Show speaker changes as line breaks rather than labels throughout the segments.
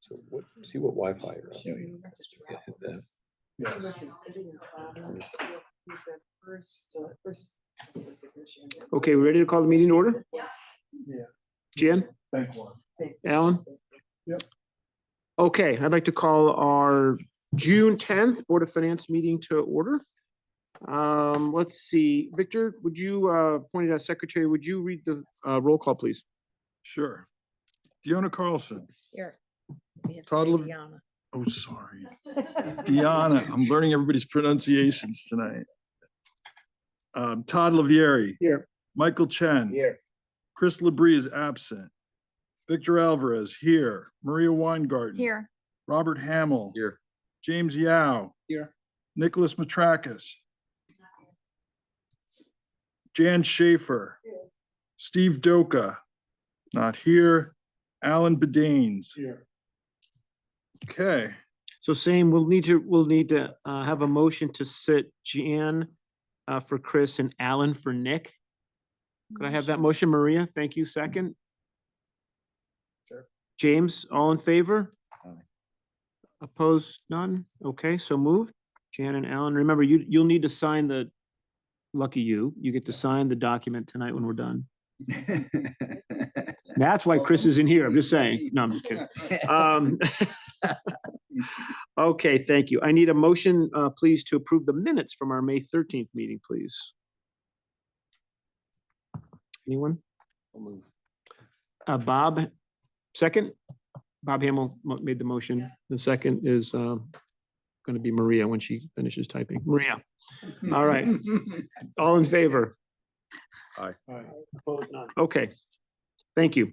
So what? See what Wi-Fi you're on. Yeah, hit that.
Okay, we ready to call the meeting to order?
Yeah.
Jen?
Thank you.
Alan?
Yep.
Okay, I'd like to call our June 10th Board of Finance meeting to order. Let's see, Victor, would you, appointed as secretary, would you read the roll call, please?
Sure. Deanna Carlson.
Here. We have to
Todd
say
Lev-
Deanna.
Oh, sorry. Deanna. I'm learning everybody's pronunciations tonight. Todd Lavieri.
Here.
Michael Chen.
Here.
Chris Labrie is absent. Victor Alvarez here. Maria Weingarten.
Here.
Robert Hamill.
Here.
James Yao.
Here.
Nicholas Matrakis. Jan Schaefer. Steve Doka. Not here. Alan Bedaines.
Here.
Okay.
So same, we'll need to have a motion to sit Jan for Chris and Alan for Nick. Could I have that motion, Maria? Thank you. Second.
Sure.
James, all in favor?
Aye.
Opposed? None? Okay, so moved. Jan and Alan, remember, you'll need to sign the, lucky you get to sign the document tonight when we're done. That's why Chris is in here. I'm just saying. No, I'm just kidding. Okay, thank you. I need a motion, please, to approve the minutes from our May 13th meeting, please. Anyone?
I'll move.
Bob, second? Bob Hamill made the motion. The second is going to be Maria when she finishes typing. Maria. All right. All in favor?
Aye.
Opposed? None. Okay. Thank you.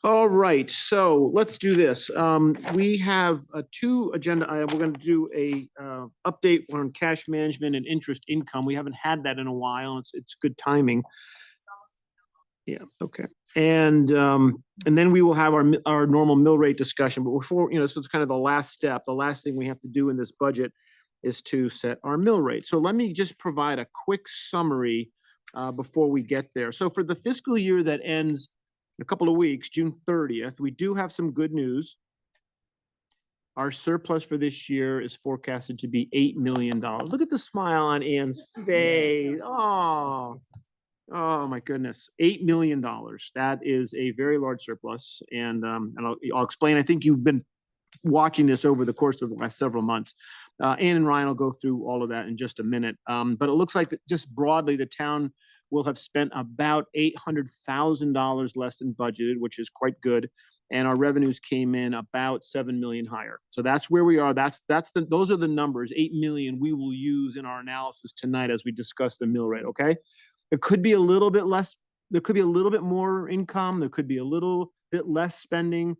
All right, so let's do this. We have two agenda items. We're going to do a update on cash management and interest income. We haven't had that in a while. It's good timing. Yeah, okay. And then we will have our normal mill rate discussion. But before, this is kind of the last step. The last thing we have to do in this budget is to set our mill rate. So let me just provide a quick summary before we get there. So for the fiscal year that ends in a couple of weeks, June 30th, we do have some good news. Our surplus for this year is forecasted to be $8 million. Look at the smile on Ann's face. Oh my goodness, $8 million. That is a very large surplus. And I'll explain. I think you've been watching this over the course of the last several months. Ann and Ryan will go through all of that in just a minute. But it looks like that just broadly, the town will have spent about $800,000 less than budgeted, which is quite good. And our revenues came in about 7 million higher. So that's where we are. Those are the numbers. 8 million we will use in our analysis tonight as we discuss the mill rate. Okay. It could be a little bit less. There could be a little bit more income. There could be a little bit less spending,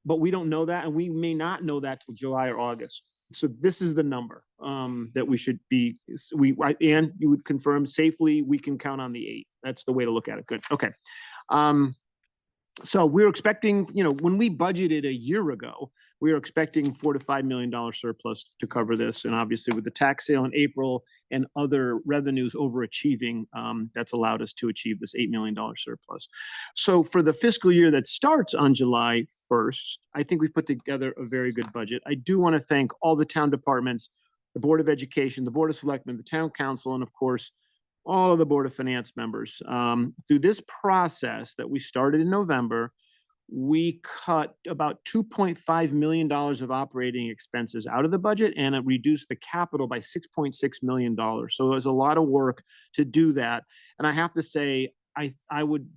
but we don't know that. And we may not know that till July or August. So this is the number that we should be, and you would confirm safely, we can count on the 8. That's the way to look at it. Good. Okay. So we're expecting, when we budgeted a year ago, we were expecting $4 to $5 million surplus to cover this. And obviously with the tax sale in April and other revenues overachieving, that's allowed us to achieve this $8 million surplus. So for the fiscal year that starts on July 1st, I think we put together a very good budget. I do want to thank all the town departments, the Board of Education, the Board of Selectmen, the Town Council, and of course, all of the Board of Finance members. Through this process that we started in November, we cut about $2.5 million of operating expenses out of the budget, and it reduced the capital by $6.6 million. So there's a lot of work to do that. And I have to say, I would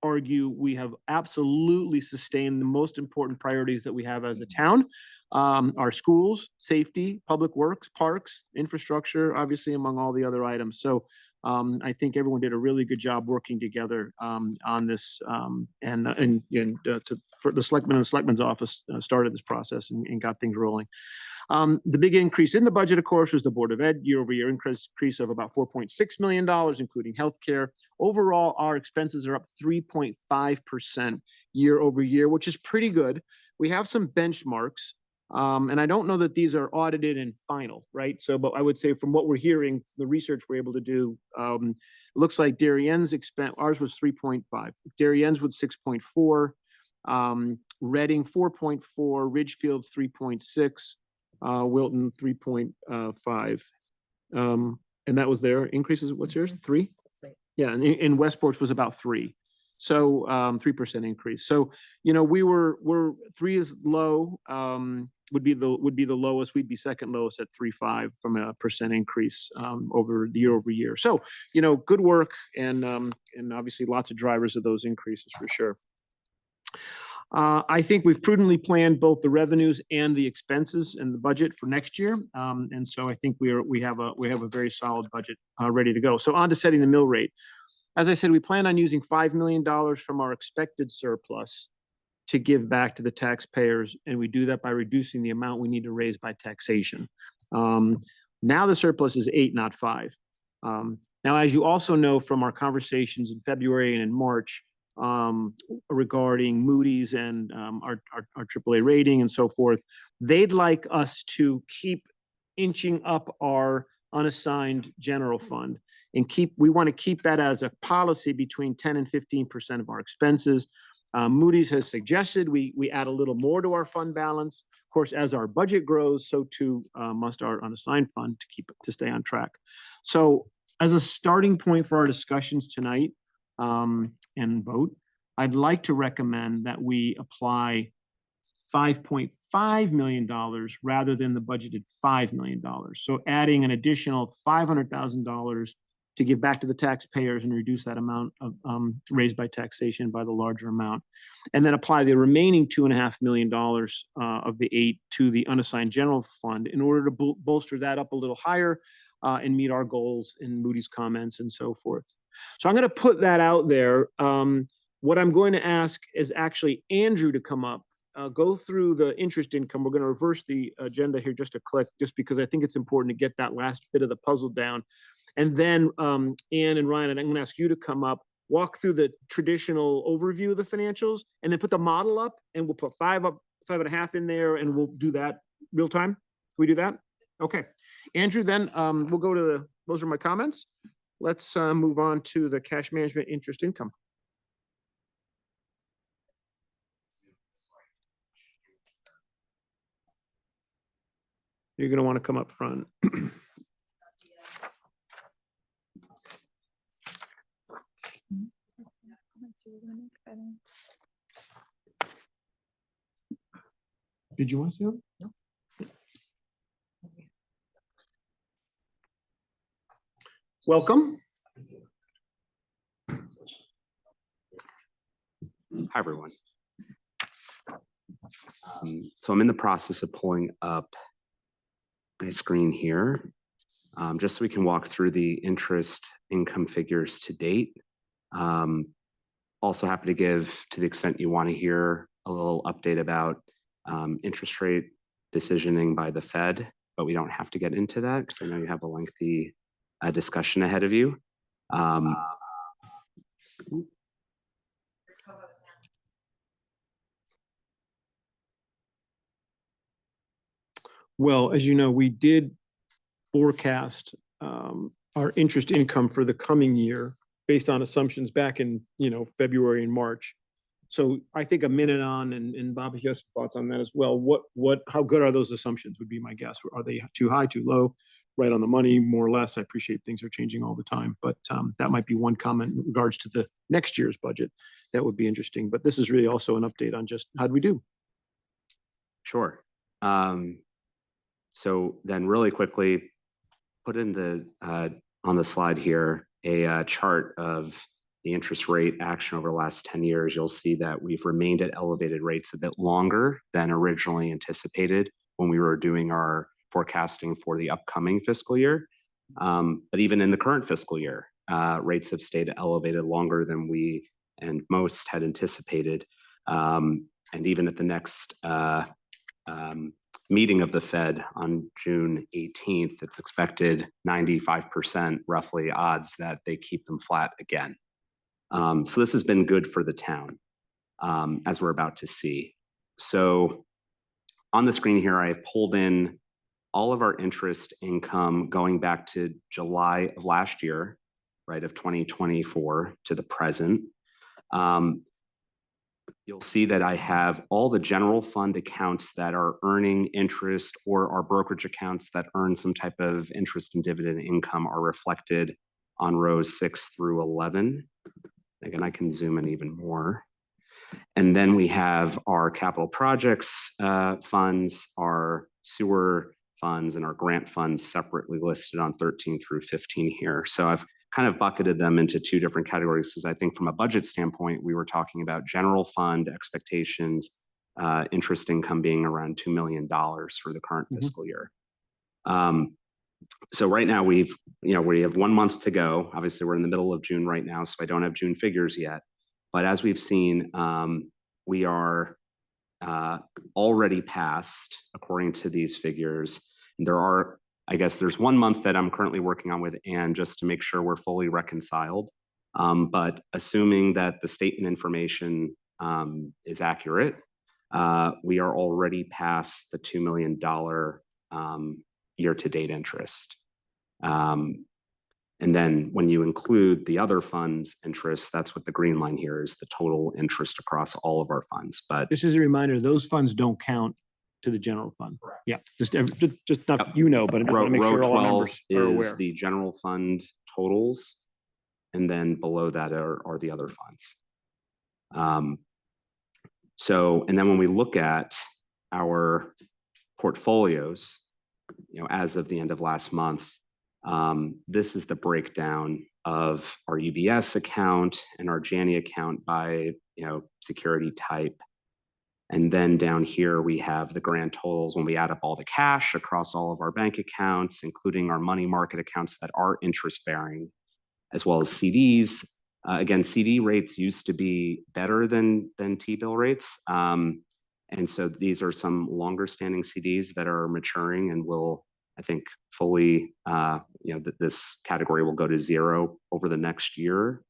argue we have absolutely sustained the most important priorities that we have as a town. Our schools, safety, public works, parks, infrastructure, obviously among all the other items. So I think everyone did a really good job working together on this, for the selectmen and the selectmen's office started this process and got things rolling. The big increase in the budget, of course, was the Board of Ed year-over-year increase of about $4.6 million, including healthcare. Overall, our expenses are up 3.5% year-over-year, which is pretty good. We have some benchmarks. And I don't know that these are audited and final, right? So, but I would say from what we're hearing, the research we're able to do, looks like Darienne's expense, ours was 3.5. Darienne's was 6.4, Reading 4.4, Ridgefield 3.6, Wilton 3.5. And that was their increases. What's yours? 3? Yeah, and in Westport's was about 3. So 3% increase. So, you know, we're 3 is low, would be the lowest. We'd be second lowest at 3.5 from a percent increase over the year over year. So, you know, good work, and obviously lots of drivers of those increases for sure. I think we've prudently planned both the revenues and the expenses and the budget for next year. And so I think we have a very solid budget ready to go. So on to setting the mill rate. As I said, we plan on using $5 million from our expected surplus to give back to the taxpayers, and we do that by reducing the amount we need to raise by taxation. Now the surplus is 8, not 5. Now, as you also know from our conversations in February and in March regarding Moody's and our AAA rating and so forth, they'd like us to keep inching up our unassigned general fund. And we want to keep that as a policy between 10 and 15% of our expenses. Moody's has suggested we add a little more to our fund balance. Of course, as our budget grows, so too must our unassigned fund to stay on track. So as a starting point for our discussions tonight and vote, I'd like to recommend that we apply $5.5 million rather than the budgeted $5 million. So adding an additional $500,000 to give back to the taxpayers and reduce that amount of raised by taxation by the larger amount, and then apply the remaining $2.5 million of the 8 to the unassigned general fund in order to bolster that up a little higher and meet our goals in Moody's comments and so forth. So I'm going to put that out there. What I'm going to ask is actually Andrew to come up, go through the interest income. We're going to reverse the agenda here just a click, just because I think it's important to get that last bit of the puzzle down. And then Ann and Ryan, and I'm going to ask you to come up, walk through the traditional overview of the financials, and then put the model up, and we'll put 5 up, 5.5 in there, and we'll do that real time. Can we do that? Okay. Andrew, then we'll go to those are my comments. Let's move on to the cash management interest income. You're going to want to come up front. Did you want to see them? No. Welcome.
Hi, everyone. So I'm in the process of pulling up my screen here, just so we can walk through the interest income figures to date. Also happy to give, to the extent you want to hear, a little update about interest rate decisioning by the Fed, but we don't have to get into that because I know you have a lengthy discussion ahead of you.
Well, as you know, we did forecast our interest income for the coming year based on assumptions back in, February and March. So I think a minute on, and Bob, if you have some thoughts on that as well. How good are those assumptions would be my guess. Are they too high, too low, right on the money, more or less? I appreciate things are changing all the time, but that might be one comment in regards to the next year's budget. That would be interesting, but this is really also an update on just how do we do?
Sure. So then really quickly, put in on the slide here, a chart of the interest rate action over the last 10 years. You'll see that we've remained at elevated rates a bit longer than originally anticipated when we were doing our forecasting for the upcoming fiscal year. But even in the current fiscal year, rates have stayed elevated longer than we and most had anticipated. And even at the next meeting of the Fed on June 18th, it's expected 95% roughly odds that they keep them flat again. So this has been good for the town, as we're about to see. So on the screen here, I have pulled in all of our interest income going back to July of last year, right, of 2024 to the present. You'll see that I have all the general fund accounts that are earning interest, or our brokerage accounts that earn some type of interest and dividend income are reflected on rows 6 through 11. Again, I can zoom in even more. And then we have our capital projects funds, our sewer funds, and our grant funds separately listed on 13 through 15 here. So I've kind of bucketed them into two different categories, because I think from a budget standpoint, we were talking about general fund expectations, interest income being around $2 million for the current fiscal year. So right now we have 1 month to go. Obviously, we're in the middle of June right now, so I don't have June figures yet. But as we've seen, we are already past, according to these figures. There are, I guess there's 1 month that I'm currently working on with Ann just to make sure we're fully reconciled. But assuming that the statement information is accurate, we are already past the $2 million year-to-date interest. And then when you include the other funds interest, that's what the green line here is, the total interest across all of our funds. But
Just as a reminder, those funds don't count to the general fund.
Correct.
Yeah, just not, you know, but I just want to make
row
sure all our
12
members are aware.
is the general fund totals. And then below that are the other funds. So, and then when we look at our portfolios, as of the end of last month, this is the breakdown of our UBS account and our Janney account by, security type. And then down here, we have the grand totals when we add up all the cash across all of our bank accounts, including our money market accounts that are interest bearing, as well as CDs. Again, CD rates used to be better than T-bill rates. And so these are some longer standing CDs that are maturing and will, I think, fully, this category will go to zero over the next year.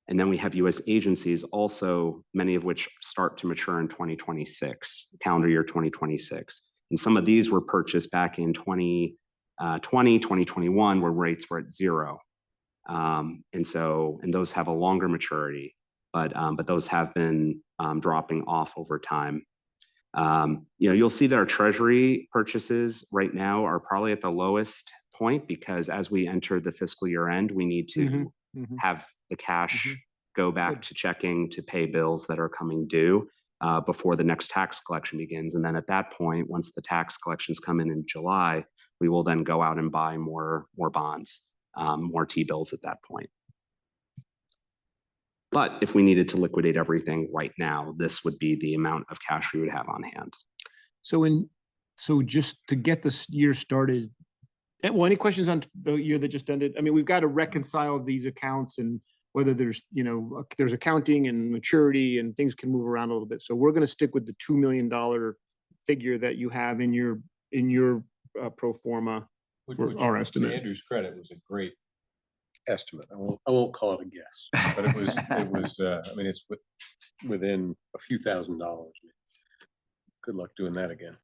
And then we have US agencies also, many of which start to mature in 2026, calendar year 2026. And some of these were purchased back in 2020, 2021, where rates were at zero. And those have a longer maturity, but those have been dropping off over time. You'll see that our treasury purchases right now are probably at the lowest point, because as we enter the fiscal year end, we need to have the cash go back to checking to pay bills that are coming due before the next tax collection begins. And then at that point, once the tax collections come in July, we will then go out and buy more bonds, more T-bills at that point. But if we needed to liquidate everything right now, this would be the amount of cash we would have on hand.
So just to get this year started, well, any questions on the year that just ended? I mean, we've got to reconcile these accounts, and whether there's, there's accounting and maturity and things can move around a little bit. So we're going to stick with the $2 million figure that you have in your pro forma for our estimate.
To Andrew's credit, was a great estimate. I won't call it a guess, but it was I mean, it's within a few $1,000s. Good luck doing that again.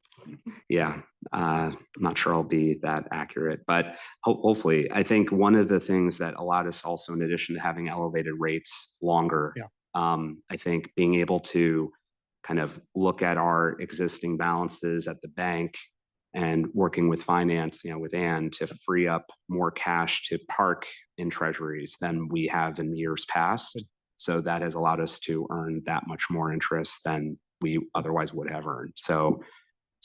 Yeah, I'm not sure I'll be that accurate, but hopefully. I think one of the things that allowed us also, in addition to having elevated rates longer, I think being able to kind of look at our existing balances at the bank and working with finance, with Ann, to free up more cash to park in treasuries than we have in years past. So that has allowed us to earn that much more interest than we otherwise would have earned. So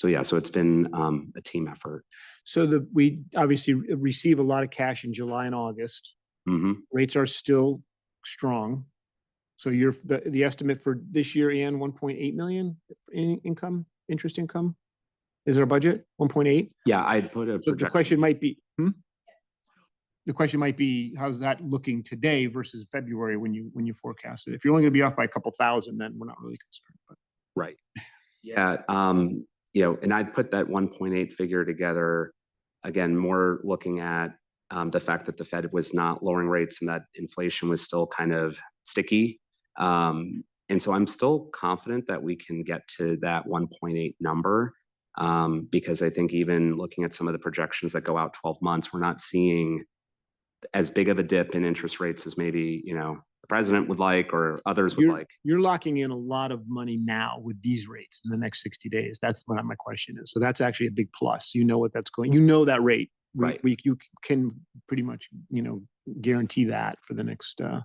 it's been a team effort.
So we obviously receive a lot of cash in July and August. Rates are still strong. So the estimate for this year, Ann, 1.8 million in interest income. Is our budget 1.8?
Yeah, I'd put a projection.
The question might be, the question might be, how's that looking today versus February when you forecast it? If you're only going to be off by a couple thousand, then we're not really concerned. But.
Right. Yeah. And I'd put that 1.8 figure together, again, more looking at the fact that the Fed was not lowering rates and that inflation was still kind of sticky. And so I'm still confident that we can get to that 1.8 number. Because I think even looking at some of the projections that go out 12 months, we're not seeing as big of a dip in interest rates as maybe, the president would like or others would like.
You're locking in a lot of money now with these rates in the next 60 days. That's what my question is. So that's actually a big plus. You know what that's going, that rate.
Right.
You can pretty much, guarantee that for the next, for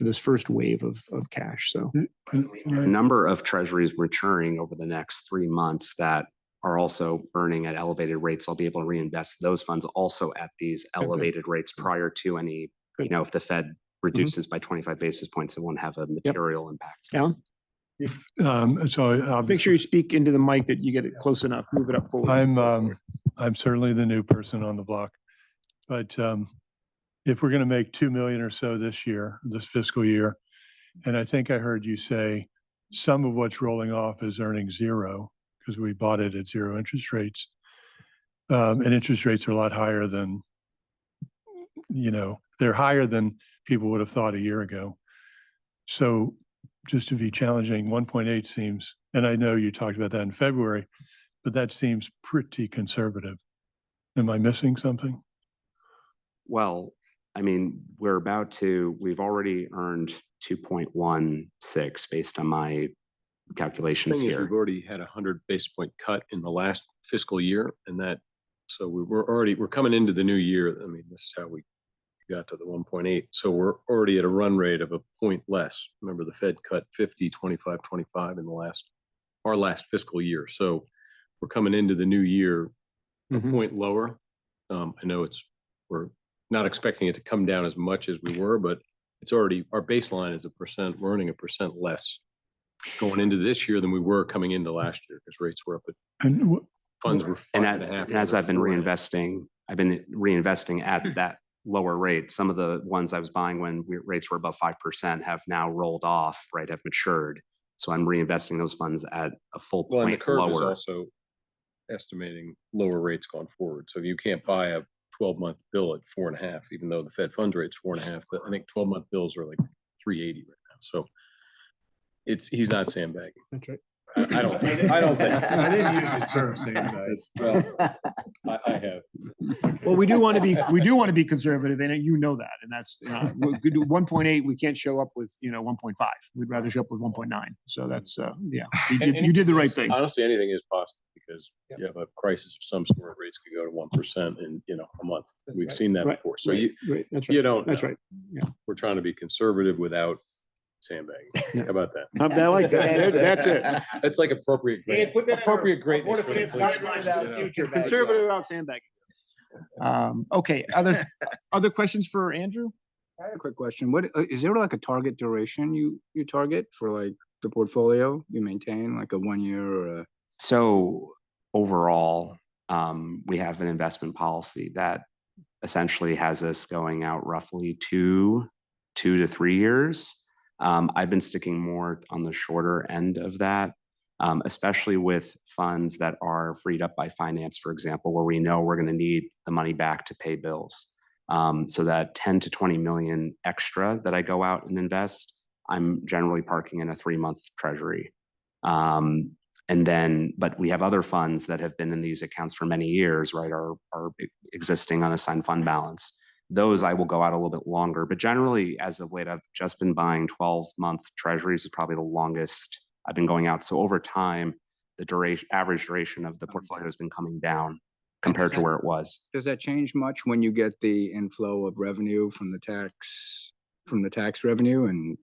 this first wave of cash. So
A number of treasuries maturing over the next 3 months that are also earning at elevated rates. I'll be able to reinvest those funds also at these elevated rates prior to any,
Good.
if the Fed reduces by 25 basis points, it won't have a material impact.
Alan,
So
make sure you speak into the mic that you get it close enough. Move it up forward.
I'm certainly the new person on the block, but if we're going to make 2 million or so this year, this fiscal year, and I think I heard you say some of what's rolling off is earning zero because we bought it at zero interest rates, and interest rates are a lot higher than, they're higher than people would have thought a year ago. So just to be challenging, 1.8 seems, and I know you talked about that in February, but that seems pretty conservative. Am I missing something?
Well, I mean, we've already earned 2.16 based on my calculations
Thing is,
here.
we've already had 100 basis point cut in the last fiscal year, and so we're coming into the new year. I mean, this is how we got to the 1.8. So we're already at a run rate of a point less. Remember, the Fed cut 50, 25, 25 in our last fiscal year. So we're coming into the new year a point lower. I know we're not expecting it to come down as much as we were, but it's already, our baseline is 1%. We're earning 1% less going into this year than we were coming into last year because rates were up
And
funds were
And
5.5.
as I've been reinvesting at that lower rate. Some of the ones I was buying when rates were above 5% have now rolled off, right, have matured. So I'm reinvesting those funds at a full
Well, and the
point
curve is
lower.
also estimating lower rates going forward. So you can't buy a 12-month bill at 4.5, even though the Fed funds rate's 4.5. I think 12-month bills are like 3.80 right now. So he's not sandbagging.
That's right.
I don't think.
I didn't use the term sandbag.
Well, I have.
Well, we do want to be conservative in it. That, and that's, we could do 1.8. We can't show up with, 1.5. We'd rather show up with 1.9. So that's, you did the right thing.
Honestly, anything is possible because you have a crisis of some sort. Rates could go to 1% in, a month. We've seen that
Right,
before. So
right, right. That's right.
you don't
That's
know.
right.
We're trying to be conservative without sandbagging. How about that?
I like that. That's it.
That's like appropriate. Appropriate greatness. for the police.
Conservative without sandbagging. Okay, other questions for Andrew?
I have a quick question. What is there like a target duration you target for like the portfolio you maintain, like a 1 year or a?
So overall, we have an investment policy that essentially has us going out roughly 2 to 3 years. I've been sticking more on the shorter end of that, especially with funds that are freed up by finance, for example, where we know we're going to need the money back to pay bills. So that 10 to 20 million extra that I go out and invest, I'm generally parking in a 3-month treasury. But we have other funds that have been in these accounts for many years, right, are existing on assigned fund balance. Those I will go out a little bit longer, but generally as of late, I've just been buying 12-month treasuries is probably the longest I've been going out. So over time, the average duration of the portfolio has been coming down compared to where it was.
Does that change much when you get the inflow of revenue from the tax revenue in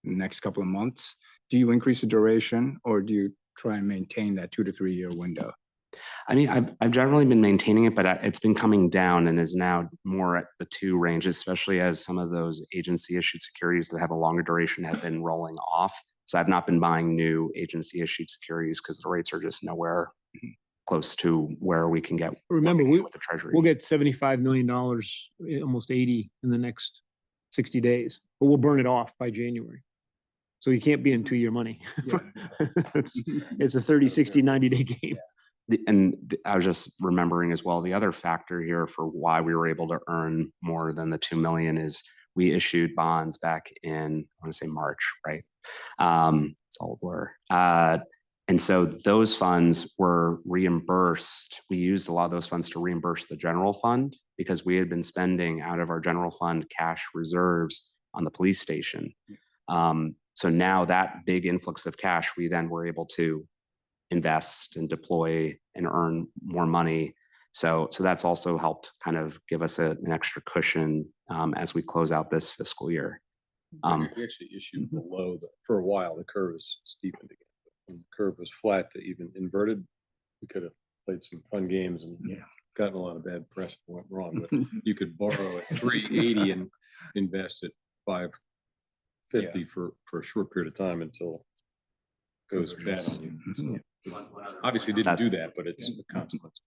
the next couple of months? Do you increase the duration or do you try and maintain that 2 to 3 year window?
I mean, I've generally been maintaining it, but it's been coming down and is now more at the 2 range, especially as some of those agency issued securities that have a longer duration have been rolling off. So I've not been buying new agency issued securities because the rates are just nowhere close to where we can get.
Remember,
with the treasury.
We'll get $75 million, almost 80 in the next 60 days, but we'll burn it off by January. So you can't be in 2-year money. It's a 30, 60, 90-day game.
I was just remembering as well, the other factor here for why we were able to earn more than the 2 million is we issued bonds back in, I want to say March, right? It's all a blur. And so those funds were reimbursed. We used a lot of those funds to reimburse the general fund because we had been spending out of our general fund cash reserves on the police station. So now that big influx of cash, we then were able to invest and deploy and earn more money. So that's also helped kind of give us an extra cushion as we close out this fiscal year.
We actually issued below for a while, the curve is steepened again. When the curve was flat to even inverted, we could have played some fun games and gotten a lot of bad press if it went wrong, but you could borrow at 380 and invest at 550 for a short period of time until it goes bad on you. So, obviously didn't do that, but it's a consequence.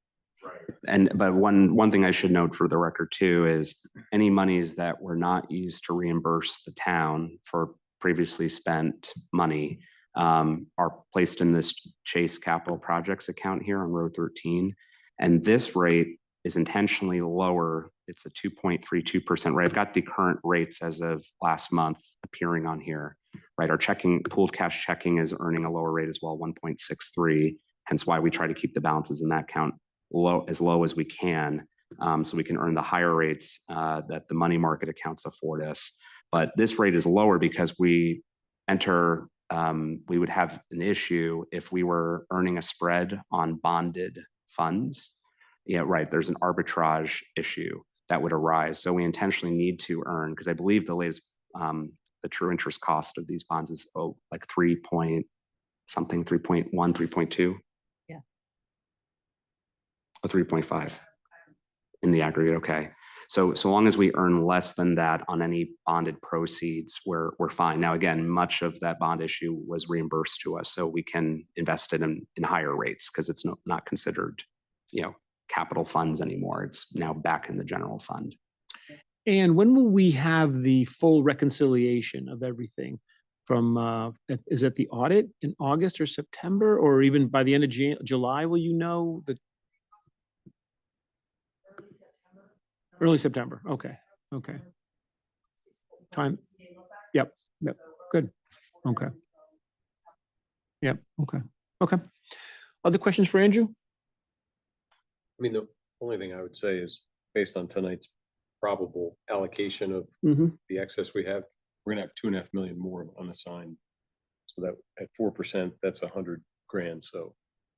But one thing I should note for the record too is any monies that were not used to reimburse the town for previously spent money are placed in this Chase Capital Projects account here on row 13. And this rate is intentionally lower. It's a 2.32% rate. I've got the current rates as of last month appearing on here, right? Our pooled cash checking is earning a lower rate as well, 1.63. Hence why we try to keep the balances in that account low as we can, so we can earn the higher rates that the money market accounts afford us. But this rate is lower because we would have an issue if we were earning a spread on bonded funds. Yeah, right. There's an arbitrage issue that would arise. So we intentionally need to earn, because I believe the latest, the true interest cost of these bonds is like 3.1, 3.2.
Yeah.
Or 3.5 in the aggregate. Okay. So long as we earn less than that on any bonded proceeds, we're fine. Now, again, much of that bond issue was reimbursed to us, so we can invest it in higher rates because it's not considered, capital funds anymore. It's now back in the general fund.
And when will we have the full reconciliation of everything from, is it the audit in August or September, or even by the end of July, will you know the? Early September. Okay. Okay. Time. Yep. Yep. Good. Okay. Yep. Okay. Okay. Other questions for Andrew?
I mean, the only thing I would say is based on tonight's probable allocation of the excess we have, we're gonna have 2.5 million more unassigned. So that at 4%, that's $100,000. So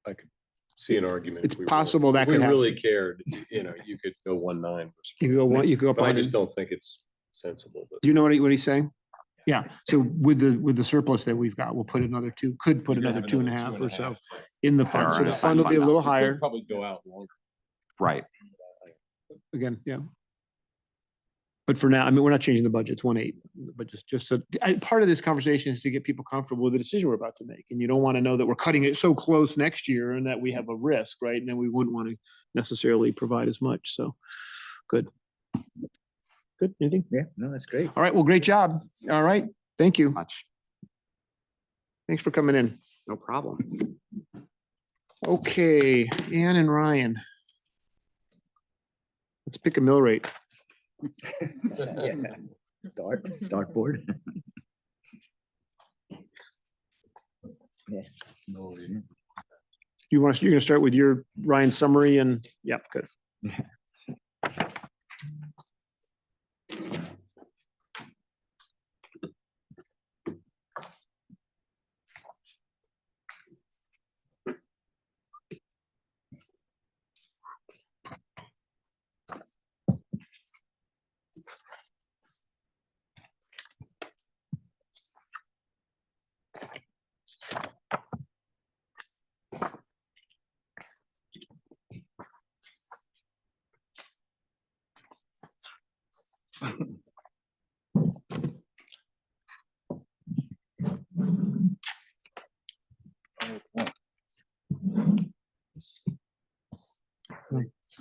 I could see an argument.
It's possible that
if we
could
really
happen.
cared, you could go 1.9.
You could go one, you could go up.
But I
100.
just don't think it's sensible. But
Do you know what he's saying? Yeah. So with the surplus that we've got, we'll put another two, could put
you could
another
have
2.5 or so
2.5.
in the
There
fund.
are
So the
unassigned
fund will be a
fund
little
It could
higher.
probably go out longer.
Right.
Again, yeah. But for now, I mean, we're not changing the budget. It's 1.8, but just so part of this conversation is to get people comfortable with the decision we're about to make. And you don't want to know that we're cutting it so close next year and that we have a risk, right? And then we wouldn't want to necessarily provide as much. So good. Good. Anything?
Yeah, no, that's great.
All right. Well, great job. All right. Thank you.
Much.
Thanks for coming in.
No problem.
Okay, Ann and Ryan. Let's pick a mill rate.
Yeah. Dartboard. Yeah. No,
You're going to start with your Ryan summary and, yeah, good.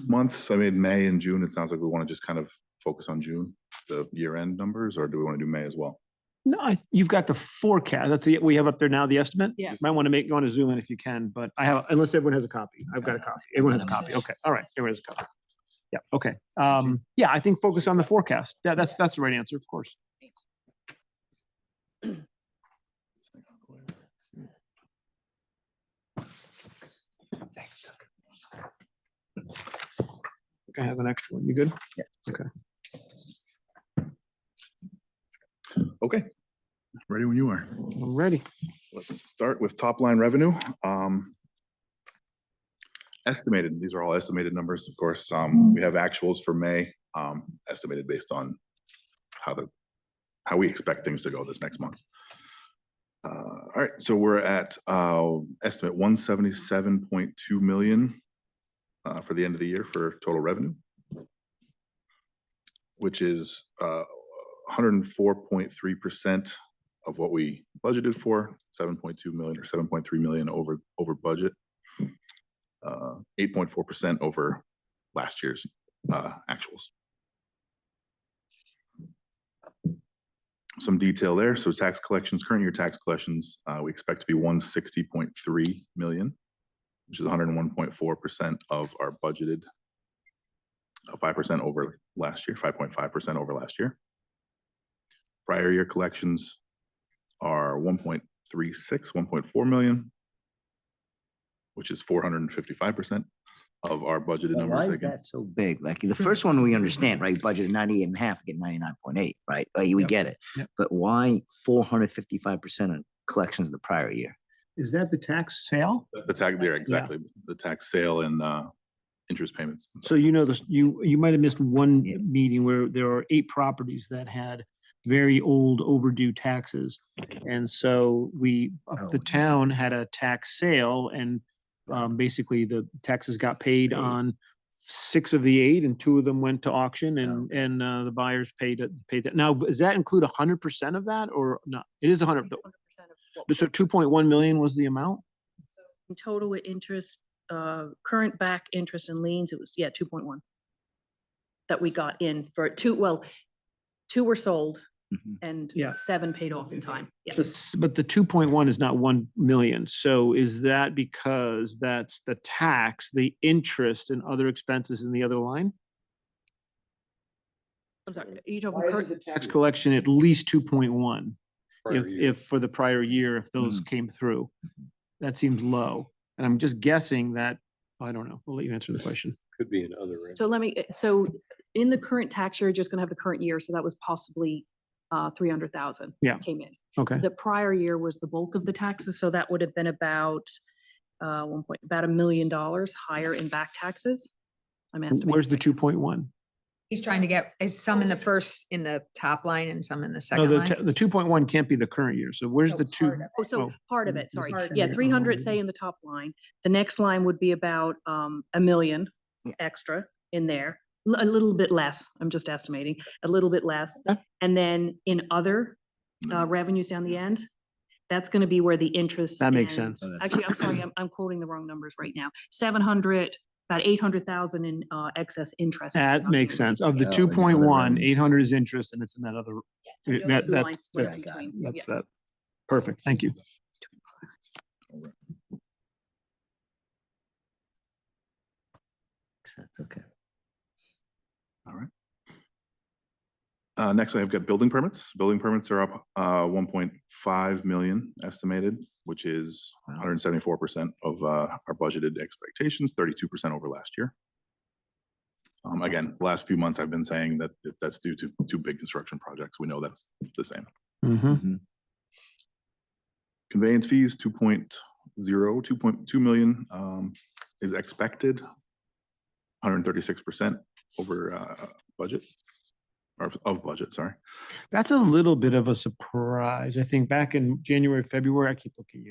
Months, I mean, May and June, it sounds like we want to just kind of focus on June, the year-end numbers, or do we want to do May as well?
No, you've got the forecast. That's we have up there now, the estimate.
Yes.
Might want to zoom in if you can, but I have, unless everyone has a copy. I've got a copy. Everyone has a copy. Okay. All right. Everyone has a copy. Yeah. Okay. Yeah, I think focus on the forecast. That's the right answer, of course. I have an extra one. You good?
Okay, ready when you are.
I'm ready.
Let's start with top line revenue. Estimated, these are all estimated numbers, of course. We have actuals for May, estimated based on how we expect things to go this next month. All right, so we're at estimate 177.2 million for the end of the year for total revenue, which is 104.3% of what we budgeted for, 7.2 million or 7.3 million over budget, 8.4% over last year's actuals. Some detail there. So tax collections, current year tax collections, we expect to be 160.3 million, which is 101.4% of our budgeted, 5% over last year, 5.5% over last year. Prior year collections are 1.36, 1.4 million, which is 455% of our budgeted
Why
numbers.
is
Again,
that so big? Like the first one we understand, right? Budget 98.5, get 99.8, right? We get it.
Yep.
But why 455% of collections the prior year?
Is that the tax sale?
that's the tax there, exactly. The tax sale and interest payments.
So you know this, you might have missed one
Yeah.
meeting where there are 8 properties that had very old overdue taxes. And so the
Oh,
town had a tax sale and basically the taxes got paid on 6 of the 8 and 2 of them went to auction and the buyers paid that. Now, does that include 100% of that or not? It is 100.
100% of what
So 2.1 million was the amount?
in total with interest, current back interest and liens, it was, 2.1. That we got in for 2 were sold
Mhm.
and
Yeah.
7 paid off in time. Yeah.
But the 2.1 is not 1 million. So is that because that's the tax, the interest and other expenses in the other line?
I'm sorry, are you talking
Why is
current?
the tax collection at least 2.1?
Prior year.
If for the prior year, if those came through? That seems low. And I'm just guessing that, I don't know. I'll let you answer the question.
Could be in other. revenue.
So in the current tax year, you're just gonna have the current year, so that was possibly 300,000.
Yeah.
Came in.
Okay.
The prior year was the bulk of the taxes, so that would have been about about $1 million higher in back taxes. I'm estimating.
Where's the 2.1?
He's trying to get, is some in the top line and some in the
No,
second
the,
line?
the 2.1 can't be the current year. So where's
No,
the 2?
part of it.
Oh, so
Oh.
part of it, sorry.
Part of
Yeah,
it.
300, say in the top line. The next line would be about $1 million
Yeah.
extra in there. A little bit less, I'm just estimating, a little bit less.
Okay.
And then in other revenues down the end, that's gonna be where the interest.
That makes
and-
sense.
Actually, I'm sorry, I'm quoting the wrong numbers right now. 700, about 800,000 in excess interest.
That makes sense. Of the
Oh, and the
2.1,
other
800 is interest and it's in that other.
And the
That,
other two
that,
lines split
that's,
between,
that's
yeah.
that. Perfect. Thank you.
That's okay.
All right. Next, I've got building permits. Building permits are up 1.5 million estimated, which is 174% of our budgeted expectations, 32% over last year. Again, the last few months I've been saying that that's due to 2 big construction projects. We know that's the same.
Mhm.
Conveyance fees, 2.2 million is expected, 136% over budget, or of budget, sorry.
That's a little bit of a surprise. I think back in January, February, I keep looking at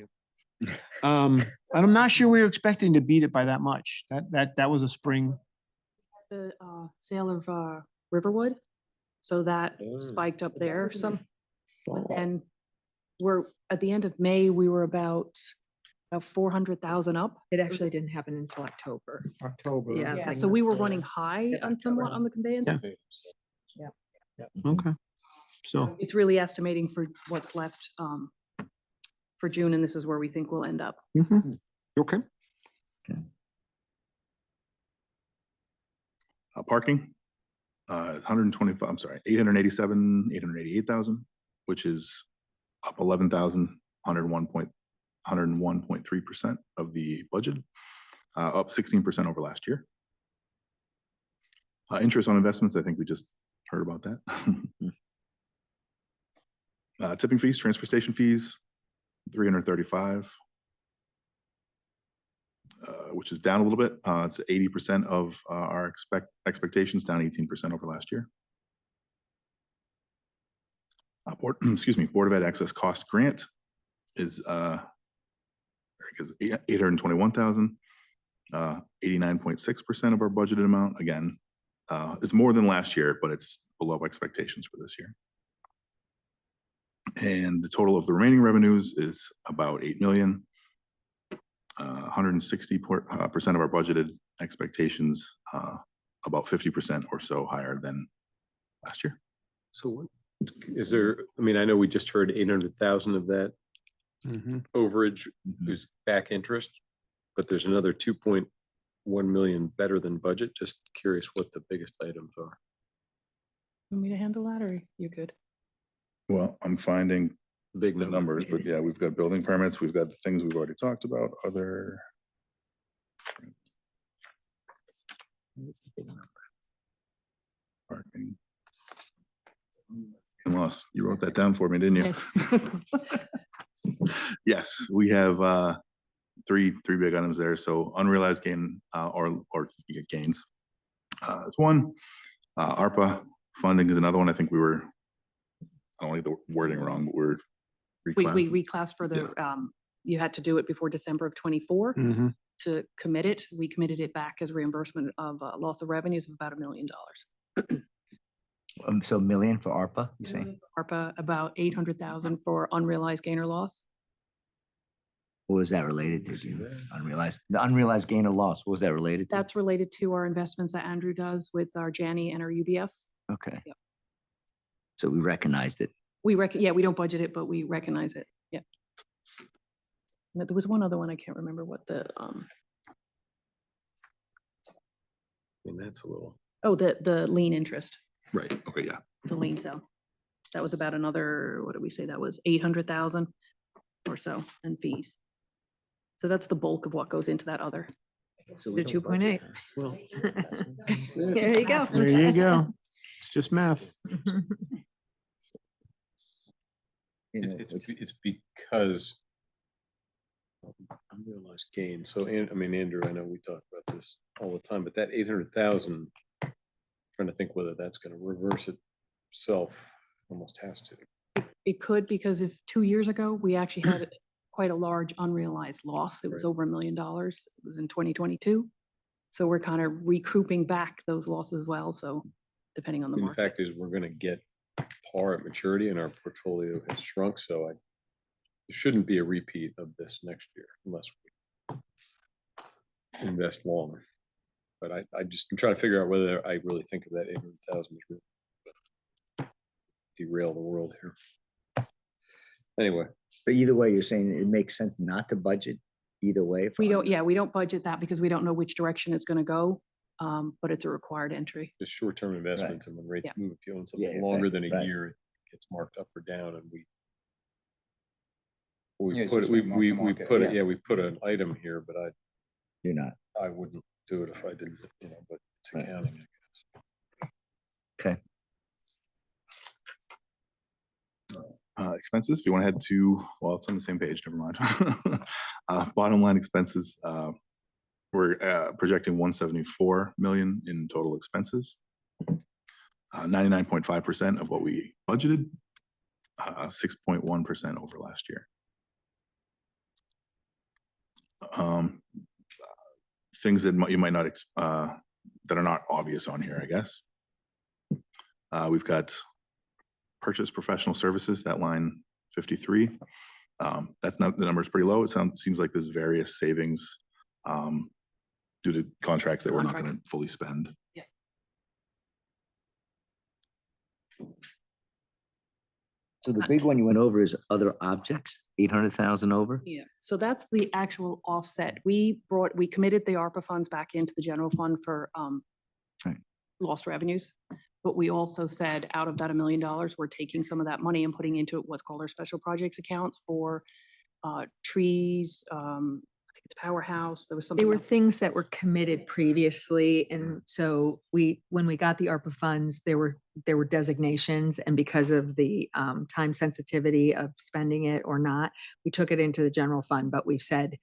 you. And I'm not sure we were expecting to beat it by that much. That was a spring.
The sale of Riverwood, so that spiked up there some. And we're, at the end of May, we were about 400,000 up.
It actually didn't happen until October.
October.
Yeah.
Yeah,
like
so we were
November.
running high
Yeah,
on somewhat
October.
on the conveyance.
Yeah. Okay. So,
It's really estimating for what's left for June, and this is where we think we'll end up.
mhm. Okay.
Parking, 125, I'm sorry, 888,000, which is up 11,101 101.3% of the budget, up 16% over last year. Interest on investments, I think we just heard about that. Tipping fees, transfer station fees, 335, which is down a little bit. It's 80% of our expectations, down 18% over last year. Board of Ed access cost grant is 821,000, 89.6% of our budgeted amount. Again, it's more than last year, but it's below expectations for this year. And the total of the remaining revenues is about 8 million. 160% of our budgeted expectations, about 50% or so higher than last year.
So what, is there, I mean, I know we just heard 800,000 of that overage is back interest, but there's another 2.1 million better than budget. Just curious what the biggest items are.
Want me to handle that or you're good?
Well, I'm finding
Big
the numbers, but yeah, we've got building permits, we've got the things we've already talked about, other. Parking. Lost, you wrote that down for me, didn't you? Yes, we have three big items there. So unrealized gain or you get gains. It's one. ARPA funding is another one. I think we were, I don't want to get the wording wrong, but we're
We
reclassing.
reclassed for the, you had to do it before December of 24 to commit it. We committed it back as reimbursement of loss of revenues of about $1 million.
So a million for ARPA, you saying?
ARPA, about 800,000 for unrealized gain or loss.
What was that related to? The unrealized gain or loss, what was that related to?
That's related to our investments that Andrew does with our Janney and our UBS.
Okay.
Yep.
So we recognized it.
We yeah, we don't budget it, but we recognize it. Yeah. And there was one other one. I can't remember what the,
And that's a little.
oh, the lien interest,
Right, okay, yeah.
the lien sale. That was about another, what did we say? That was 800,000 or so in fees. So that's the bulk of what goes into that other.
The 2.8.
Well,
There you go.
There you go. It's just math.
it's because of unrealized gain. So, I mean, Andrew, I know we talk about this all the time, but that 800,000, trying to think whether that's going to reverse itself, almost has to.
It could, because if 2 years ago, we actually had quite a large unrealized loss. It was
Right.
over $1 million. It was in 2022. So we're kind of recouping back those losses as well. So depending on the
The
market.
fact is, we're going to get par at maturity and our portfolio has shrunk. So there shouldn't be a repeat of this next year unless we invest long. But I'm trying to figure out whether I really think of that 800,000 as really derail the world here. Anyway,
But either way, you're saying it makes sense not to budget either way? for
We don't,
unrealized-
yeah, we don't budget that because we don't know which direction it's going to go. But it's a required entry.
just short-term investments and when rates
Yeah.
move, if you own
Yeah,
something longer
exactly,
than a
right.
year, it gets marked up or down and
Yeah,
we
it's
put,
just
we,
mark to
we
market,
put it,
yeah.
yeah, we put an item here, but
You're not.
I wouldn't do it if I didn't, but it's
Right.
accounting, I guess.
Okay.
Expenses, if you want to head to, well, it's on the same page, never mind. Bottom line expenses, we're projecting 174 million in total expenses. 99.5% of what we budgeted, 6.1% over last year. Things that you might not, that are not obvious on here, I guess. We've got purchase professional services, that line 53. That's not, the number is pretty low. It seems like there's various savings due to contracts that we're not going to fully spend.
Yeah.
So the big one you went over is other objects, 800,000 over?
Yeah, so that's the actual offset. We committed the ARPA funds back into the general fund for
Right.
lost revenues. But we also said out of that $1 million, we're taking some of that money and putting into what's called our special projects accounts for trees, I think it's Powerhouse, there was something.
They were
else.
things that were committed previously, and so when we got the ARPA funds, there were designations, and because of the time sensitivity of spending it or not, we took it into the general fund, but we've said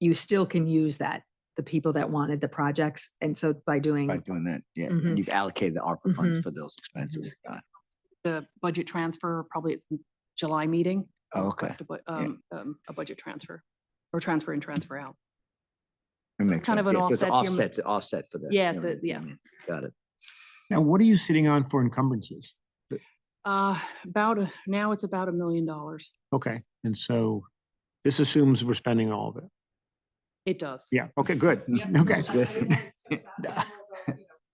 you still can use that, the people that wanted the projects, and so by doing,
By doing that, yeah,
Mhm.
and you've allocated the ARPA funds
Mhm.
for those expenses. Got it.
The budget transfer, probably at the July meeting.
Oh, okay.
request a budget transfer or transfer in, transfer out.
It
So
makes
kind of
sense.
an
Yeah, so it's
offset to your-
offset for the.
Yeah,
everything
yeah.
in. Got it.
Now, what are you sitting on for encumbrances?
Now it's about $1 million.
Okay, and so this assumes we're spending all of it.
It does.
Yeah, okay, good.
Yeah.
Okay.
That's good.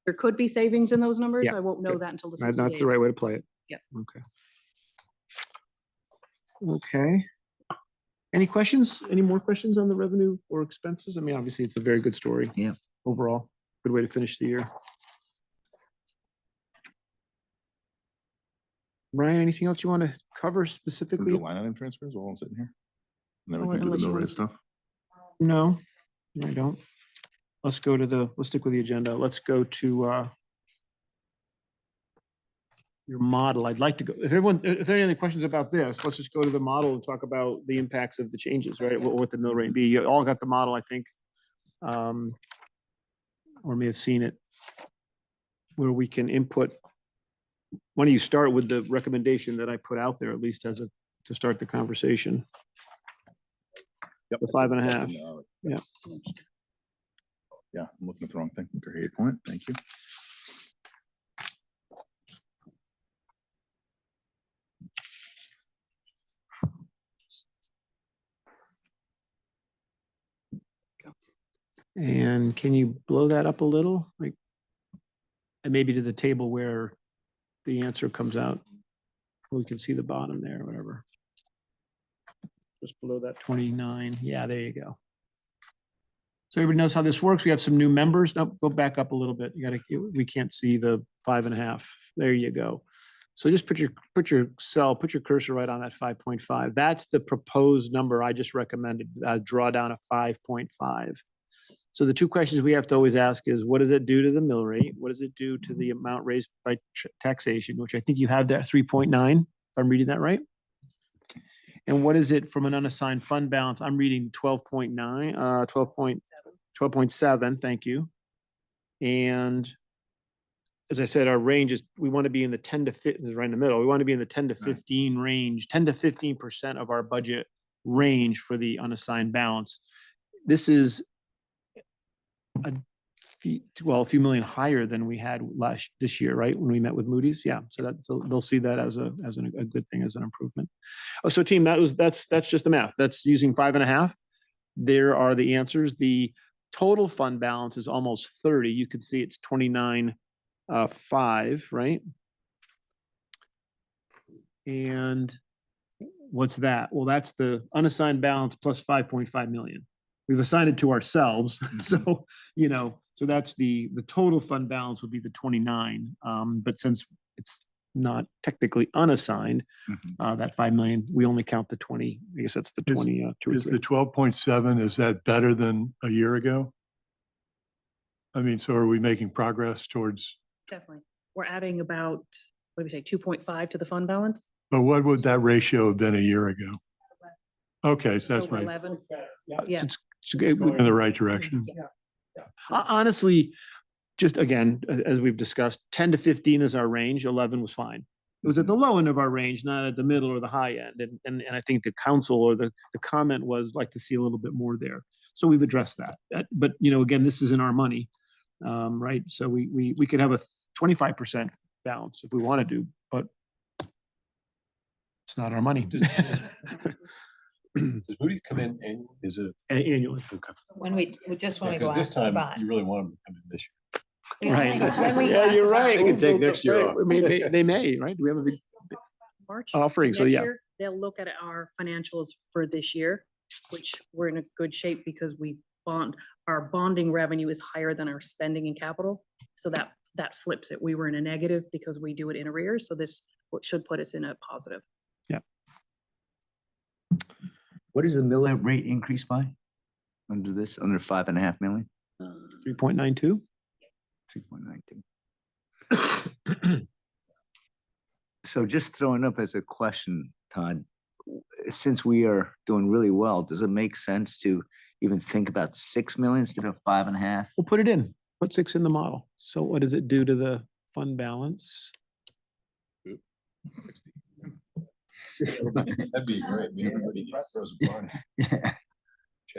There could be savings in those numbers.
Yeah,
I won't know
good.
that until the
That's
60
the
days.
right way to play it.
Yep.
Okay. Okay. Any questions? Any more questions on the revenue or expenses? I mean, obviously, it's a very good story.
Yeah.
Overall, good way to finish the year. Ryan, anything else you want to cover
Can we
specifically?
do line item transfers while I'm sitting here? And then
Oh,
we can do
unless
the
you
mill
wanna
rate
s-
stuff.
No, I don't. Let's go to let's stick with the agenda. Let's go to your model. I'd like to go, if there are any questions about this, let's just go to the model and talk about the impacts of the changes, right? What the mill rate be. You all got the model, I think. Or may have seen it. Where we can input. Why don't you start with the recommendation that I put out there, at least to start the conversation?
Yep.
The 5.5.
That's in the-
Yeah.
Yeah, I'm looking at the wrong thing. Okay, 8 point, thank you.
And can you blow that up a little? Like, and maybe to the table where the answer comes out. We can see the bottom there, or whatever. Just below that 29. Yeah, there you go. So everybody knows how this works. We have some new members. Nope, go back up a little bit. We can't see the 5.5. There you go. So just put your cursor right on that 5.5. That's the proposed number I just recommended, draw down a 5.5. So the two questions we have to always ask is, what does it do to the mill rate? What does it do to the amount raised by taxation, which I think you have that 3.9, if I'm reading that right? And what is it from an unassigned fund balance? I'm reading 12.9, 12.7, thank you. And as I said, our range is, we want to be in the 10 to 15, right in the middle. We want to be in the 10 to 15 range, 10 to 15% of our budget range for the unassigned balance. This is a few million higher than we had this year, right? When we met with Moody's. Yeah. So they'll see that as a good thing, as an improvement. Oh, so team, that's just the math. That's using 5.5. There are the answers. The total fund balance is almost 30. You can see it's 29.5, right? And what's that? Well, that's the unassigned balance plus 5.5 million. We've assigned it to ourselves. So, so that's the total fund balance would be the 29. But since it's not technically unassigned, that 5 million, we only count the 20. I guess that's the 22 or
Is
3.
the 12.7, is that better than a year ago? I mean, so are we making progress towards,
Definitely. We're adding about, what do we say, 2.5 to the fund balance?
but what would that ratio have been a year ago? Okay, so that's
Over
right.
11.
Yeah.
Yeah.
It's going
In the right direction.
honestly, just again, as we've discussed, 10 to 15 is our range. 11 was fine. It was at the low end of our range, not at the middle or the high end. And I think the council or the comment was like to see a little bit more there. So we've addressed that. But again, this isn't our money, right? So we could have a 25% balance if we want to do, but it's not our money.
Does Moody's come in and is it?
Annually.
Okay.
when we just when we go
Because
out
this
to
time
bond.
you really want them to come in this year.
Right.
When we go
Yeah,
out to
you're right.
bond.
They can take next year off.
They may, right? Do we have a big
March.
offering? So
Next
yeah.
year, they'll look at our financials for this year, which we're in a good shape because our bonding revenue is higher than our spending in capital. So that flips it. We were in a negative because we do it in arrears. So this should put us in a positive.
What is the mill rate increase by? Under this, under 5.5 million?
3.92.
3.92. So just throwing up as a question, Todd, since we are doing really well, does it make sense to even think about 6 million instead of 5.5?
We'll put it in, put 6 in the model. So what does it do to the fund balance?
That'd be great. Everybody throws a party.
Yeah.